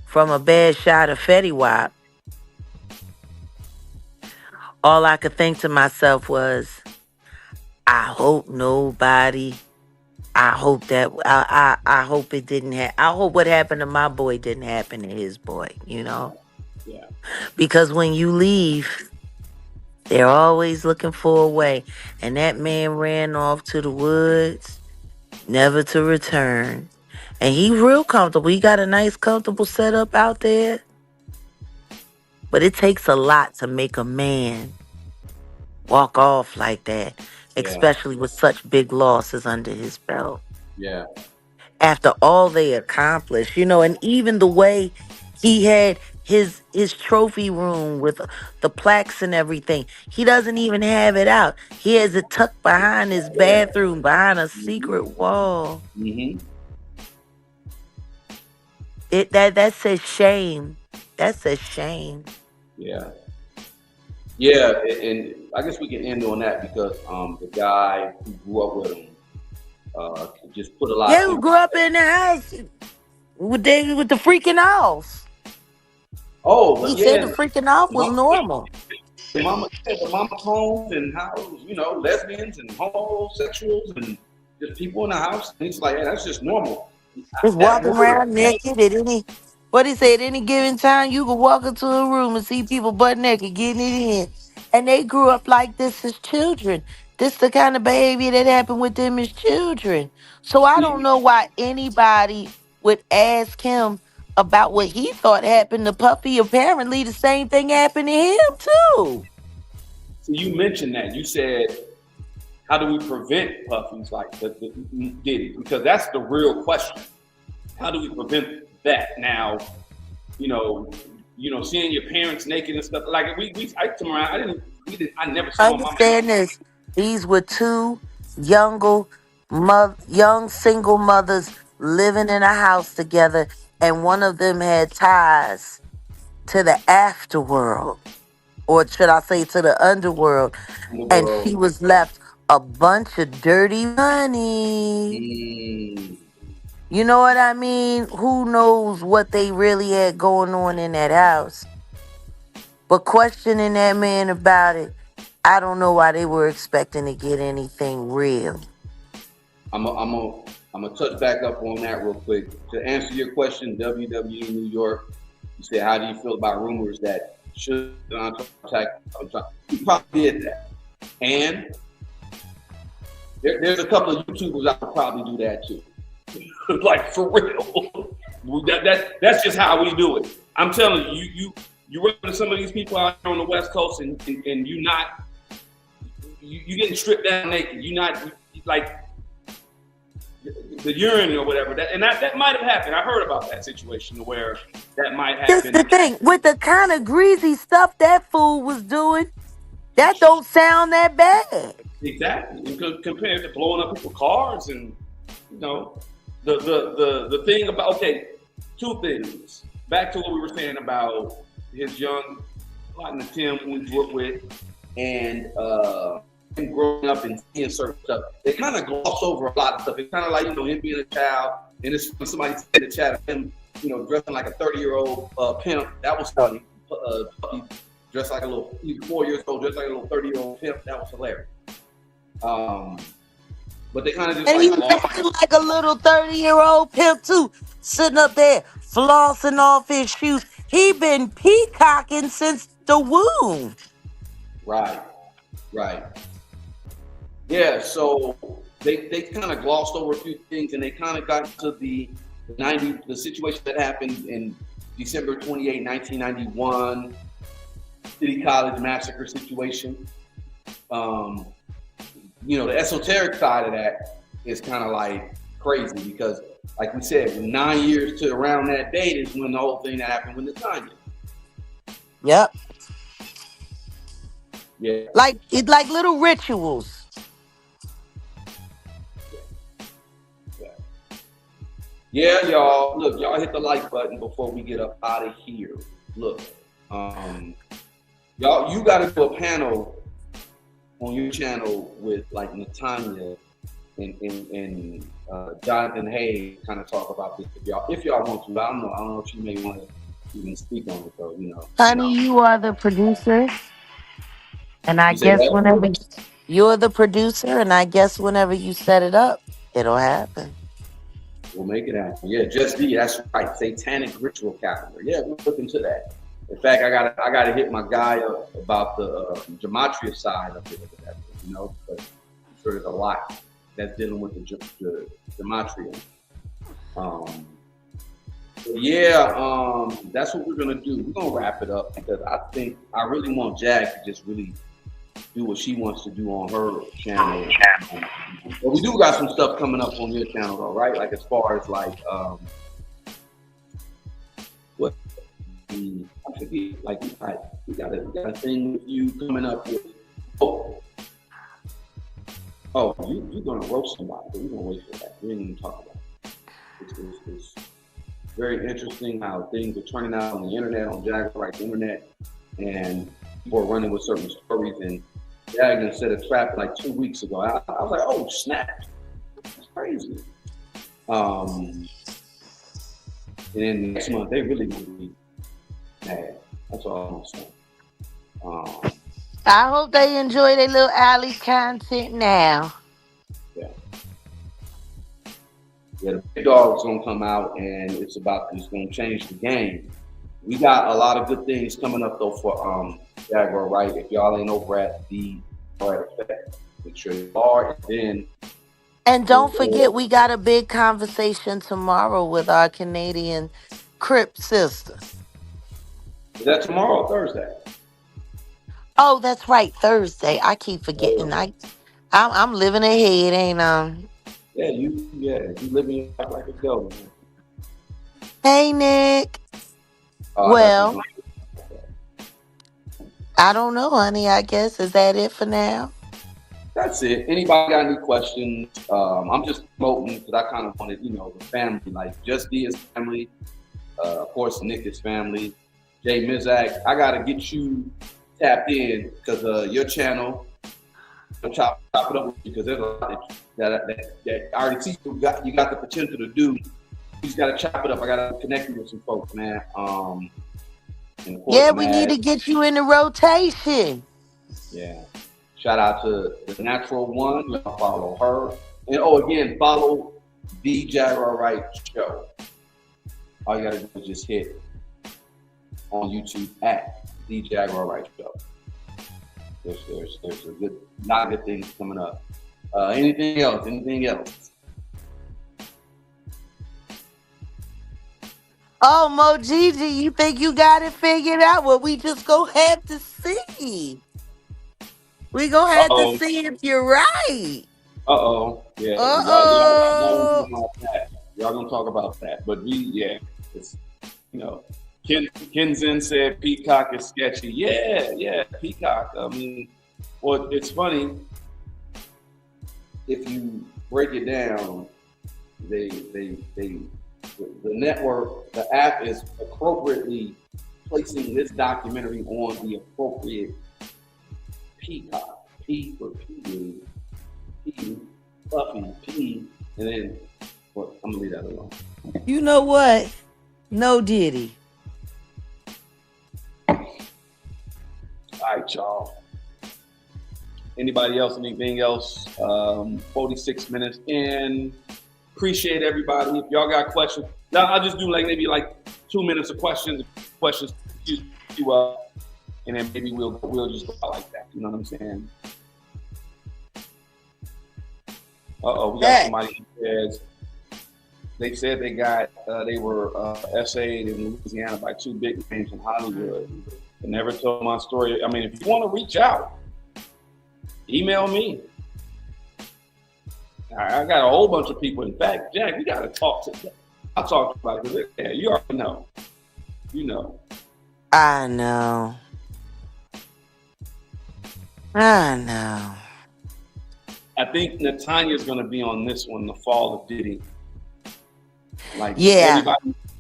[SPEAKER 4] from a bad shot of Fetty Wap, all I could think to myself was, I hope nobody. I hope that I hope it didn't happen. I hope what happened to my boy didn't happen to his boy.
[SPEAKER 2] Yeah.
[SPEAKER 4] Because when you leave, they're always looking for a way. And that man ran off to the woods, never to return. And he real comfortable. He got a nice, comfortable setup out there. But it takes a lot to make a man walk off like that,
[SPEAKER 2] Yeah.
[SPEAKER 4] especially with such big losses under his belt.
[SPEAKER 2] Yeah.
[SPEAKER 4] After all they accomplished, and even the way he had his trophy room with the plaques and everything, he doesn't even have it out. He has it tucked behind his
[SPEAKER 2] Yeah.
[SPEAKER 4] bathroom, behind a
[SPEAKER 2] Mm-hmm.
[SPEAKER 4] secret wall.
[SPEAKER 2] Mm-hmm.
[SPEAKER 4] That's a shame. That's a shame.
[SPEAKER 2] Yeah. Yeah, and I guess we can end on that because the guy who grew up with him just put a lot
[SPEAKER 4] Yeah,
[SPEAKER 2] of
[SPEAKER 4] who grew up in the house with the freaking off.
[SPEAKER 2] oh,
[SPEAKER 4] He
[SPEAKER 2] but
[SPEAKER 4] said the
[SPEAKER 2] yeah,
[SPEAKER 4] freaking off was
[SPEAKER 2] mama,
[SPEAKER 4] normal.
[SPEAKER 2] the mama homes and how lesbians and homosexuals and just people in the house. And he's like, yeah, that's just normal.
[SPEAKER 4] Just
[SPEAKER 2] That
[SPEAKER 4] walking
[SPEAKER 2] word,
[SPEAKER 4] around naked at what he said, any given time, you could walk into a room and see people butt naked getting it in. And they grew up like this as children. This the kind of behavior that happened with them as children. So I don't know why anybody would ask him about what he thought happened to Puffy. Apparently the same thing happened to him too.
[SPEAKER 2] so you mentioned that you said, how do we prevent Puffy's like the Diddy? Because that's the real question. How do we prevent that now? You know, seeing your parents naked and stuff. Like I come around. I never saw my mom.
[SPEAKER 4] Understand this. These were two young single mothers living in a house together, and one of them had ties to the afterworld, or should I say to the underworld,
[SPEAKER 2] In the
[SPEAKER 4] and she
[SPEAKER 2] world.
[SPEAKER 4] was left a bunch of dirty money.
[SPEAKER 2] Mm,
[SPEAKER 4] You know what I mean? Who knows what they really had going on in that house? But questioning that man about it, I don't know why they were expecting to get anything real.
[SPEAKER 2] I'm gonna touch back up on that real quick to answer your question. WWE New York. You said, how do you feel about rumors that should contact? He probably did that, and there's a couple of YouTubers that would probably do that too. Like for real. That's just how we do it. I'm telling you, you run into some of these people out here on the West Coast, and you getting stripped down naked. You not like the urine or whatever. That might have happened. I heard about that situation where that might
[SPEAKER 4] That's
[SPEAKER 2] happen.
[SPEAKER 4] the thing. With the kind of greasy stuff that fool was doing, that don't sound that bad.
[SPEAKER 2] Exactly. Compared to blowing up people's cars and the thing about, okay, two things. Back to what we were saying about his young plotting to Tim we grew up with and him growing up and seeing certain stuff. They kind of gloss over a lot of stuff. It's kind of like, him being a child, and it's when somebody said in the chat of him, dressing like a 30-year-old pimp. That was funny. Puffy dressed like a little, he's 4 years old, dressed like a little 30-year-old pimp. That was hilarious. But they kind of just
[SPEAKER 4] And he was acting like a little 30-year-old pimp too, sitting up there flossing off his shoes. He been peacocking since the womb.
[SPEAKER 2] Right. Yeah, so they kind of glossed over a few things, and they kind of got to the situation that happened in December 28, 1991, City College massacre situation. The esoteric side of that is kind of like crazy because, like we said, 9 years to around that date is when the whole thing that happened with Tanya.
[SPEAKER 4] Yep.
[SPEAKER 2] Yeah.
[SPEAKER 4] Like little rituals.
[SPEAKER 2] Yeah, y'all. Look, y'all hit the like button before we get up out of here. Look, y'all, you got to do a panel on your channel with like Natanya and Jonathan Hayes, kind of talk about this if y'all want to. I don't know if you may want to even speak on it though.
[SPEAKER 4] Honey, you are the producer, and I
[SPEAKER 2] You say
[SPEAKER 4] guess
[SPEAKER 2] that?
[SPEAKER 4] whenever you're the producer, and I guess whenever you set it up, it'll happen.
[SPEAKER 2] We'll make it happen. Yeah, Just D, that's right. Satanic ritual calendar. Yeah, we'll look into that. In fact, I gotta hit my guy up about the gematria side of it, because I'm sure there's a lot that's dealing with the gematria. That's what we're gonna do. We're gonna wrap it up because I really want Jag to just really do what she wants to do on her channel. But we do got some stuff coming up on your channel though, right? Like as far as like I forget, like we got a thing with you coming up with you're gonna roast somebody, but we're gonna wait for that. We ain't even talk about it. It's very interesting how things are turning out on the internet, on Jaguar Wright's internet, and people are running with certain stories. And Jag set a trap like 2 weeks ago. I was like, oh snap, that's crazy. And then next month they really gonna be mad. That's all I'm saying.
[SPEAKER 4] I hope they enjoy their little alley content now.
[SPEAKER 2] Yeah, the big dog's gonna come out, and it's gonna change the game. We got a lot of good things coming up though for Jaguar Wright. If y'all ain't over at the Effect, make sure you are.
[SPEAKER 4] And don't forget, we got a big conversation tomorrow with our Canadian Crip sisters.
[SPEAKER 2] Is that tomorrow or Thursday?
[SPEAKER 4] Oh, that's right, Thursday. I keep forgetting. I'm living ahead, ain't I?
[SPEAKER 2] Yeah, you living your life like a go.
[SPEAKER 4] Hey, Nick. Well, I don't know, honey. I guess is that it for now?
[SPEAKER 2] That's it. Anybody got any questions? I'm just promoting because I kind of wanted, the family, like Just D is family. Of course, Nick is family. Jay Mizak, I got to get you tapped in because your channel, I'll chop it up with you because there's a lot that I already see you got the potential to do. You just got to chop it up. I got to connect you with some folks, man. And of course,
[SPEAKER 4] yeah, we need to get you in the rotation.
[SPEAKER 2] Yeah. Shout out to the Natural One. You can follow her. And again, follow the Jaguar Wright Show. All you gotta do is just hit on YouTube at the Jaguar Wright Show. There's a lot of good things coming up. Anything else?
[SPEAKER 4] Oh, Mo Gigi, you think you got it figured out? Well, we just go have to see. We gonna
[SPEAKER 2] Uh
[SPEAKER 4] have to
[SPEAKER 2] oh.
[SPEAKER 4] see if you're right.
[SPEAKER 2] Uh-oh. Yeah. Y'all gonna
[SPEAKER 4] Uh-oh.
[SPEAKER 2] talk about that. Y'all gonna talk about that. But yeah, it's you know, Kenzen said Peacock is sketchy. Yeah, yeah, Peacock. I mean, well, it's funny if you break it down. They the network, the app is appropriately placing this documentary on the appropriate Peacock. P for P, P, Puffy, P, and then well, I'm gonna leave that alone.
[SPEAKER 4] You know what? No Diddy.
[SPEAKER 2] All right, y'all. Anybody else? Anything else? 46 minutes in. Appreciate everybody. If y'all got questions, now I'll just do like maybe like 2 minutes of questions. Questions you up, and then maybe we'll just go out like that. You know what I'm saying? We got
[SPEAKER 4] Hey.
[SPEAKER 2] somebody who says they said they were essayed in Louisiana by two big names in Hollywood. They never told my story. I mean, if you want to reach out, email me. I got a whole bunch of people. In fact, Jack, we got to talk to. I'll talk about it. Yeah, you already know. You know.
[SPEAKER 4] I know. I know.
[SPEAKER 2] I think Natanya's going to be on this one, the fall of Diddy. Like
[SPEAKER 4] Yeah.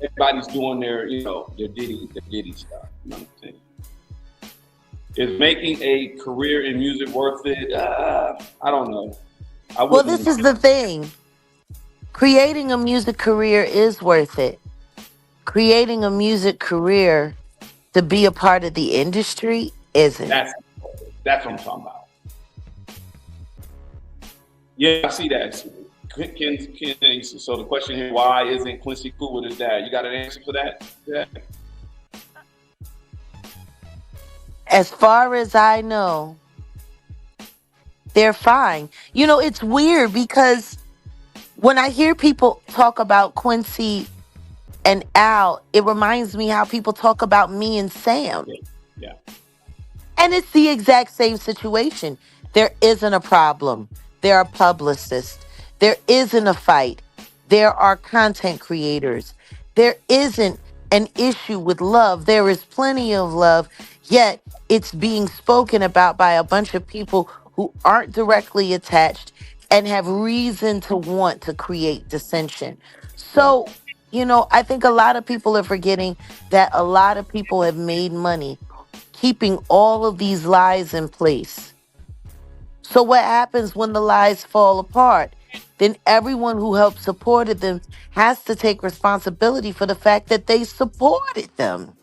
[SPEAKER 2] everybody's doing their Diddy stuff. You know what I'm saying? Is making a career in music worth it? I don't know.
[SPEAKER 4] Well, this is the thing. Creating a music career is worth it. Creating a music career to be a part of the industry isn't.
[SPEAKER 2] That's what I'm talking about. Yeah, I see that. Ken, so the question here: why isn't Quincy cool with his dad? You got an answer for that? Yeah.
[SPEAKER 4] As far as I know, they're fine. You know, it's weird because when I hear people talk about Quincy and Al, it reminds me how people talk about me and Sam.
[SPEAKER 2] Yeah.
[SPEAKER 4] And it's the exact same situation. There isn't a problem. There are publicists. There isn't a fight. There are content creators. There isn't an issue with love. There is plenty of love, yet it's being spoken about by a bunch of people who aren't directly attached and have reason to want to create dissension.
[SPEAKER 2] Right.
[SPEAKER 4] So, I think a lot of people are forgetting that a lot of people have made money keeping all of these lies in place. So, what happens when the lies fall apart? Then everyone who helped supported them has to take responsibility for the fact that they supported them.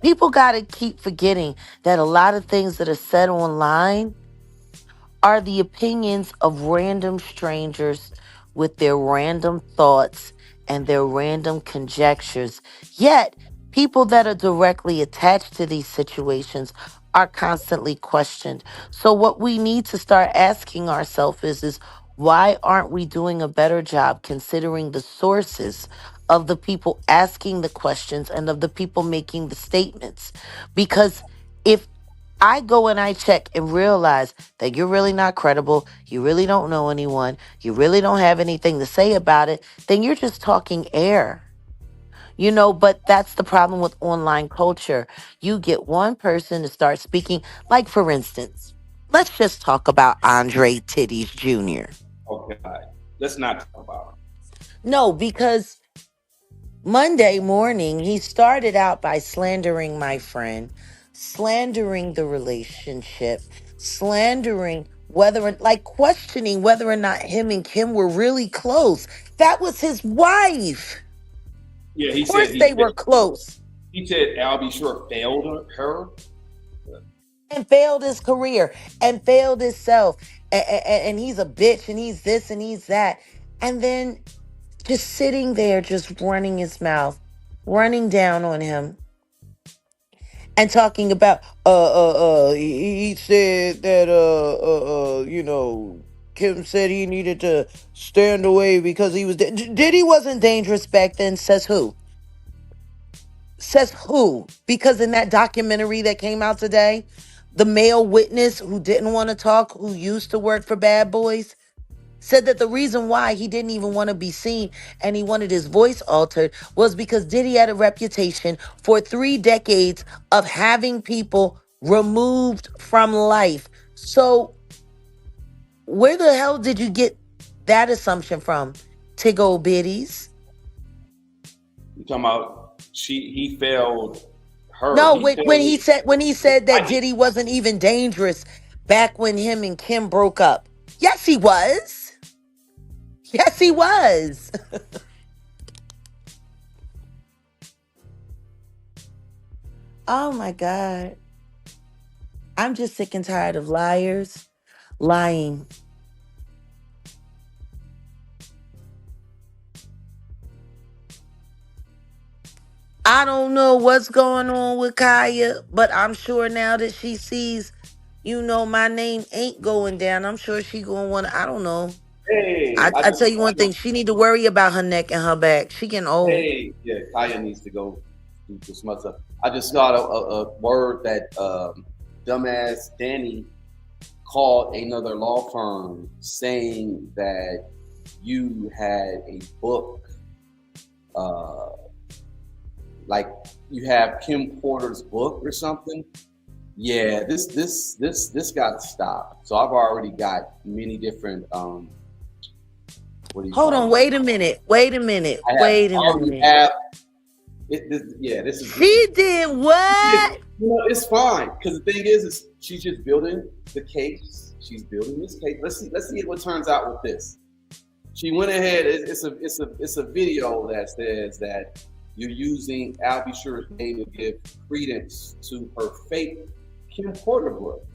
[SPEAKER 4] People got to keep forgetting that a lot of things that are said online are the opinions of random strangers with their random thoughts and their random conjectures. Yet, people that are directly attached to these situations are constantly questioned. So, what we need to start asking ourselves is why aren't we doing a better job considering the sources of the people asking the questions and of the people making the statements? Because if I go and I check and realize that you're really not credible, you really don't know anyone, you really don't have anything to say about it, then you're just talking air. But that's the problem with online culture. You get one person to start speaking, like for instance, let's just talk about Andre Titties Jr.
[SPEAKER 2] Okay. Let's not talk about
[SPEAKER 4] No, because Monday morning, he started out by slandering my friend, slandering the relationship, slandering like questioning whether or not him and Kim were really close. That was his wife.
[SPEAKER 2] Yeah,
[SPEAKER 4] Of course they were close.
[SPEAKER 2] he said Al B. Sure failed her.
[SPEAKER 4] And failed his career and failed himself. And he's a bitch and he's this and he's that. And then just sitting there, just running his mouth, running down on him and talking about he said that Kim said he needed to stand away because he was. Diddy wasn't dangerous back then. Says who? Says who? Because in that documentary that came out today, the male witness who didn't want to talk, who used to work for Bad Boys, said that the reason why he didn't even want to be seen and he wanted his voice altered was because Diddy had a reputation for 3 decades of having people removed from life. So where the hell did you get that assumption from? Tiggo Bitties?
[SPEAKER 2] You talking about he failed her.
[SPEAKER 4] No,
[SPEAKER 2] He failed
[SPEAKER 4] when he said that
[SPEAKER 2] I,
[SPEAKER 4] Diddy wasn't even dangerous back when him and Kim broke up. Yes, he was. Yes, he was. Oh my God. I'm just sick and tired of liars lying. I don't know what's going on with Kaya, but I'm sure now that she sees, my name ain't going down. I'm sure she gonna want to, I don't know.
[SPEAKER 2] hey,
[SPEAKER 4] I tell you one thing, she need to worry about her neck and her back. She getting old.
[SPEAKER 2] hey, yeah, Kaya needs to go do some other stuff. I just got a word that dumbass Danny called another law firm saying that you had a book, like you have Kim Porter's book or something. Yeah, this got to stop. So I've already got many different what do you
[SPEAKER 4] Hold
[SPEAKER 2] call
[SPEAKER 4] on,
[SPEAKER 2] it?
[SPEAKER 4] wait a minute. Wait a minute.
[SPEAKER 2] I have
[SPEAKER 4] Wait a
[SPEAKER 2] already
[SPEAKER 4] minute.
[SPEAKER 2] have this is
[SPEAKER 4] She did what?
[SPEAKER 2] it's fine because the thing is she's just building the case. She's building this case. Let's see what turns out with this. She went ahead. It's a video that says that you're using Albie Sure's name to give credence to her fake Kim Porter book.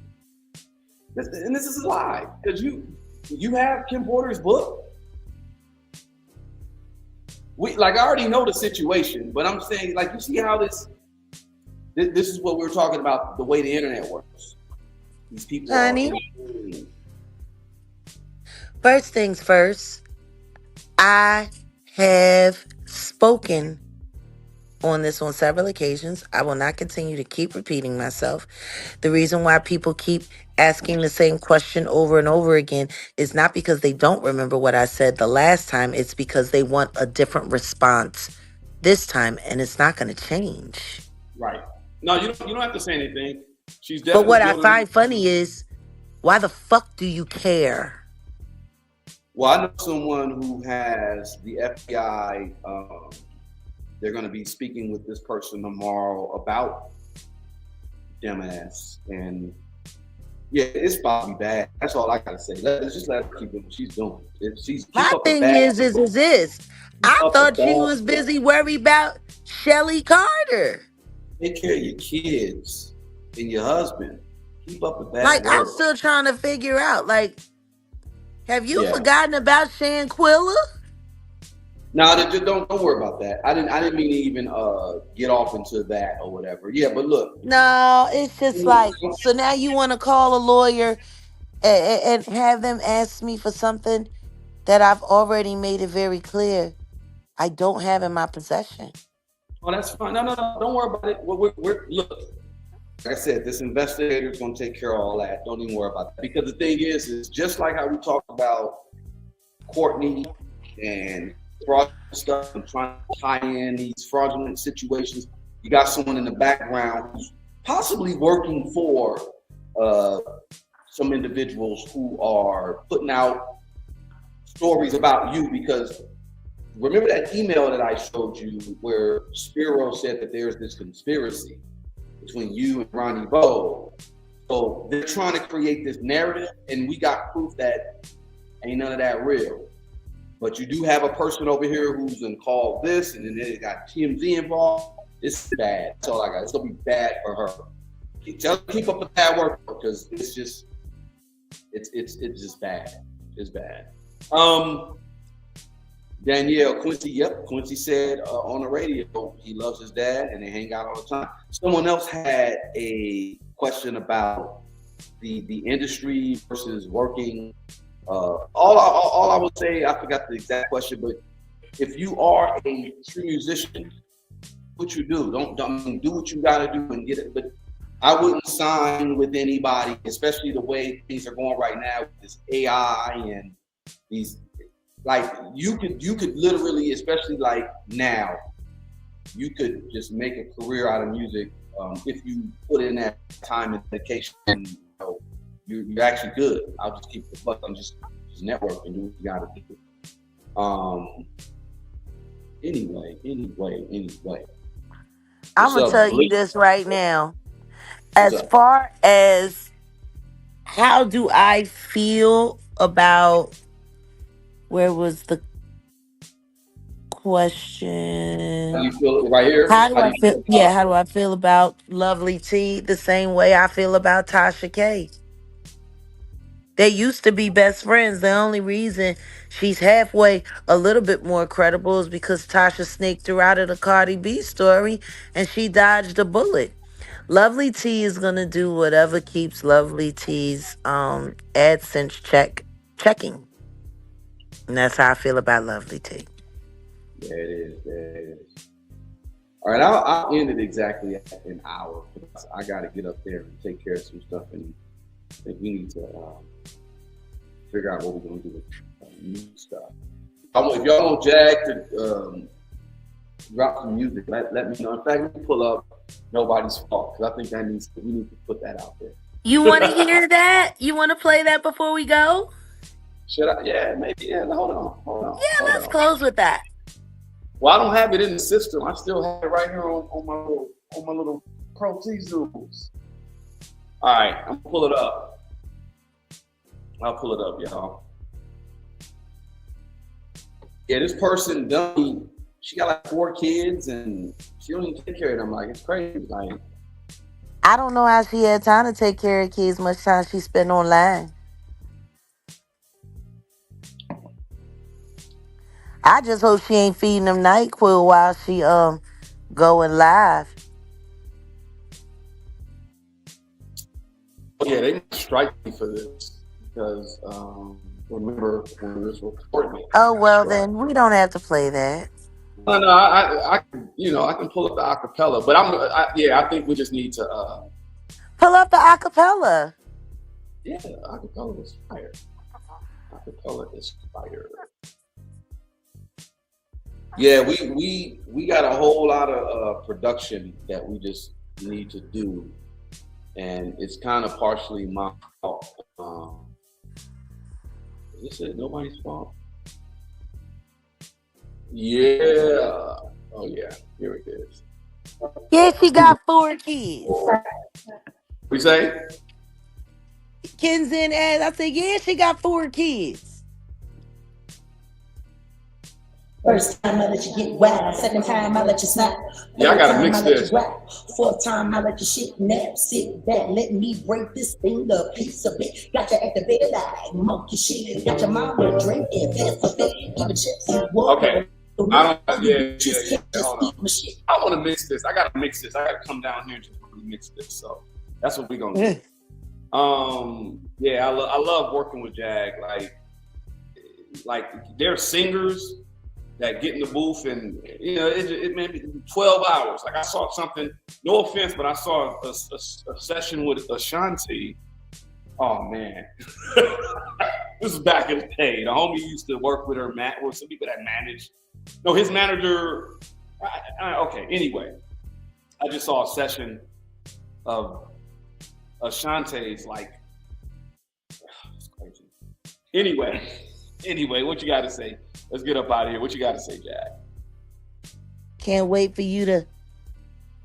[SPEAKER 2] And this is a lie because you have Kim Porter's book. I already know the situation, but I'm saying you see how this is what we're talking about, the way the internet works. These people
[SPEAKER 4] Honey,
[SPEAKER 2] are
[SPEAKER 4] first things first, I have spoken on this on several occasions. I will not continue to keep repeating myself. The reason why people keep asking the same question over and over again is not because they don't remember what I said the last time. It's because they want a different response this time, and it's not going to change.
[SPEAKER 2] right. No, you don't have to say anything. She's
[SPEAKER 4] But
[SPEAKER 2] definitely
[SPEAKER 4] what I
[SPEAKER 2] building.
[SPEAKER 4] find funny is, why the fuck do you care?
[SPEAKER 2] Well, I know someone who has the FBI. They're going to be speaking with this person tomorrow about dumbass, and yeah, it's probably bad. That's all I gotta say. Let's just let her keep doing what she's doing. If she's keep
[SPEAKER 4] My
[SPEAKER 2] up a
[SPEAKER 4] thing
[SPEAKER 2] bad,
[SPEAKER 4] is this. I
[SPEAKER 2] up a
[SPEAKER 4] thought you
[SPEAKER 2] bad,
[SPEAKER 4] was busy worried about Shelly Carter.
[SPEAKER 2] take care of your kids and your husband. Keep up the bad
[SPEAKER 4] Like, I'm
[SPEAKER 2] work.
[SPEAKER 4] still trying to figure out, have you
[SPEAKER 2] Yeah.
[SPEAKER 4] forgotten about Shanquilla?
[SPEAKER 2] No, just don't worry about that. I didn't mean to even get off into that or whatever. Yeah, but look.
[SPEAKER 4] No, it's just so now you want to call a lawyer and have them ask me for something that I've already made it very clear I don't have in my possession.
[SPEAKER 2] Oh, that's fine. No, don't worry about it. We're look. Like I said, this investigator is going to take care of all that. Don't even worry about that. Because the thing is just like how we talked about Courtney and fraudulent stuff and trying to tie in these fraudulent situations. You got someone in the background who's possibly working for some individuals who are putting out stories about you. Because remember that email that I showed you where Spiro said that there's this conspiracy between you and Ronnie Bo. So they're trying to create this narrative, and we got proof that ain't none of that real. But you do have a person over here who's gonna call this, and then they got TMZ involved. It's bad. That's all I got. It's gonna be bad for her. Keep up the bad work because it's just bad. It's bad. Danielle Quincy. Yep, Quincy said on the radio he loves his dad and they hang out all the time. Someone else had a question about the industry versus working All I would say, I forgot the exact question, but if you are a true musician, what you do, don't do what you gotta do and get it. But I wouldn't sign with anybody, especially the way things are going right now with this AI and these. Like you could literally, especially like now, you could just make a career out of music if you put in that time and dedication. And, you're actually good. I'll just keep the buck and just network and do what you gotta do. Anyway.
[SPEAKER 4] I'm
[SPEAKER 2] What's
[SPEAKER 4] gonna
[SPEAKER 2] up,
[SPEAKER 4] tell you
[SPEAKER 2] Blake?
[SPEAKER 4] this right now.
[SPEAKER 2] What's
[SPEAKER 4] As
[SPEAKER 2] up?
[SPEAKER 4] far as how do I feel about, where was the
[SPEAKER 2] How
[SPEAKER 4] question?
[SPEAKER 2] do you feel right here?
[SPEAKER 4] How do
[SPEAKER 2] How do
[SPEAKER 4] I
[SPEAKER 2] you
[SPEAKER 4] feel?
[SPEAKER 2] feel
[SPEAKER 4] Yeah,
[SPEAKER 2] about
[SPEAKER 4] how do I feel about Lovely T? The same way I feel about Tasha K. They used to be best friends. The only reason she's halfway a little bit more credible is because Tasha snaked her out of the Cardi B story and she dodged a bullet. Lovely T is gonna do whatever keeps Lovely T's AdSense checking. And that's how I feel about Lovely T.
[SPEAKER 2] There it is. There it is. All right, I'll end it exactly at an hour. I got to get up there and take care of some stuff, and I think we need to figure out what we're going to do with new stuff. If y'all want Jag to drop some music, let me know. In fact, let me pull up Nobody's Fault, because I think we need to put that out there.
[SPEAKER 4] You wanna hear that? You wanna play that before we go?
[SPEAKER 2] Should I? Yeah, maybe. Yeah, hold
[SPEAKER 4] Yeah, let's
[SPEAKER 2] on.
[SPEAKER 4] close with that.
[SPEAKER 2] Well, I don't have it in the system. I still have it right here on my little Pro Tools. All right, I'm gonna pull it up. I'll pull it up, y'all. Yeah, this person, Dummy, she got like 4 kids and she don't even take care of them. Like, it's crazy. Like,
[SPEAKER 4] I don't know how she had time to take care of kids much time she spent online. I just hope she ain't feeding them NyQuil while she going live.
[SPEAKER 2] yeah, they might strike me for this because remember when we was recording it.
[SPEAKER 4] Oh well, then we don't have to play that.
[SPEAKER 2] No, I can pull up the acapella, but I think we just need to
[SPEAKER 4] Pull up the acapella.
[SPEAKER 2] yeah, acapella is fire. Acapella is fire. Yeah, we got a whole lot of production that we just need to do, and it's kind of partially my fault. Is this nobody's fault? Yeah. Oh yeah. Here it is.
[SPEAKER 4] Yeah, she got 4 kids.
[SPEAKER 2] We say?
[SPEAKER 4] Kenzie and I said, yeah, she got 4 kids.
[SPEAKER 5] First time I let you get wild, second time I let you snap.
[SPEAKER 2] Yeah, I gotta mix this.
[SPEAKER 5] Fourth time I let you shit nap, sit back, let me break this thing up, piece of it. Got you activated like monkey shit. Got your mama drinking fast for that, even chips you want.
[SPEAKER 2] Okay. I want to mix this. I gotta mix this. I gotta come down here and just really mix this. So that's what we're gonna do. Yeah, I love working with Jag. Like they're singers that get in the booth and it may be 12 hours. Like I saw something, no offense, but I saw a session with Ashanti. Oh man. This is back in the day. The homie used to work with her, or some people that managed. No, his manager, okay, anyway. I just saw a session of Ashanti's like, it's crazy. Anyway, what you gotta say? Let's get up out of here. What you got to say, Jack?
[SPEAKER 4] Can't wait for you to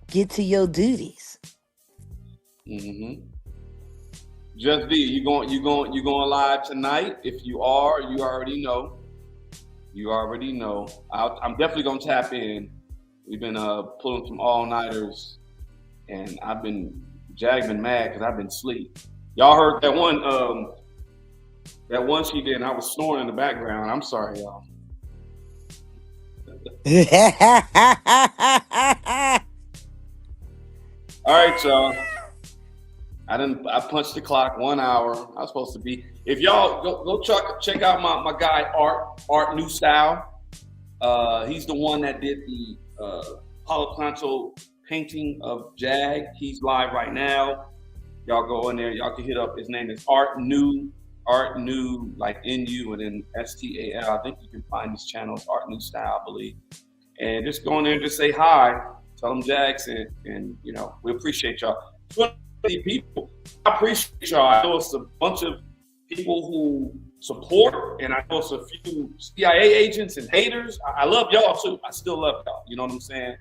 [SPEAKER 4] get to your duties.
[SPEAKER 2] Mm-hmm. Just be you going live tonight? If you are, you already know. I'm definitely gonna tap in. We've been pulling some all-nighters, and Jag been mad because I've been asleep. Y'all heard that one she did, and I was snoring in the background. I'm sorry, y'all. All right, y'all. I punched the clock 1 hour. I was supposed to be. If y'all go check out my guy Art New Style. He's the one that did the Palo Santo painting of Jag. He's live right now. Y'all go in there. Y'all can hit up. His name is Art New, like NU and then STAL. I think you can find his channels, Art New Style, I believe. And just go in there and just say hi. Tell them Jags, and you know, we appreciate y'all. 20 people. I appreciate y'all. I know it's a bunch of people who support, and I know it's a few CIA agents and haters. I love y'all too. I still love y'all. You know what I'm saying?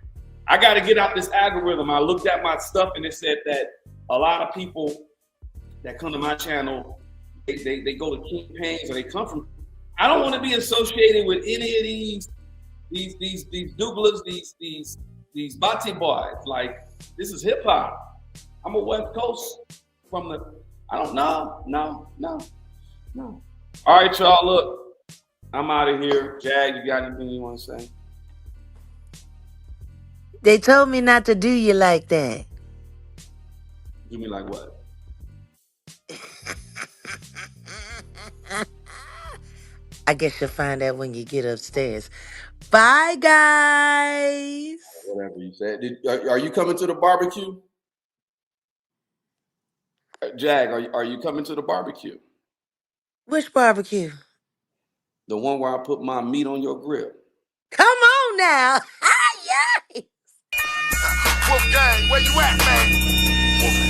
[SPEAKER 2] I got to get out this algorithm. I looked at my stuff and it said that a lot of people that come to my channel, they go to campaigns or they come from. I don't want to be associated with any of these doublers, these bati boys. Like, this is hip hop. I'm a West Coast from the. I don't know. No. All right, y'all. Look, I'm out of here. Jag, you got anything you want to say?
[SPEAKER 4] They told me not to do you like that.
[SPEAKER 2] Do me like what?
[SPEAKER 4] I guess you'll find out when you get upstairs. Bye, guys.
[SPEAKER 2] Whatever you said. Are you coming to the barbecue? Jag, are you coming to the barbecue?
[SPEAKER 4] Which barbecue?
[SPEAKER 2] The one where I put my meat on your grill.
[SPEAKER 4] Come on now. Yay!
[SPEAKER 6] Wolfgang, where you at, man?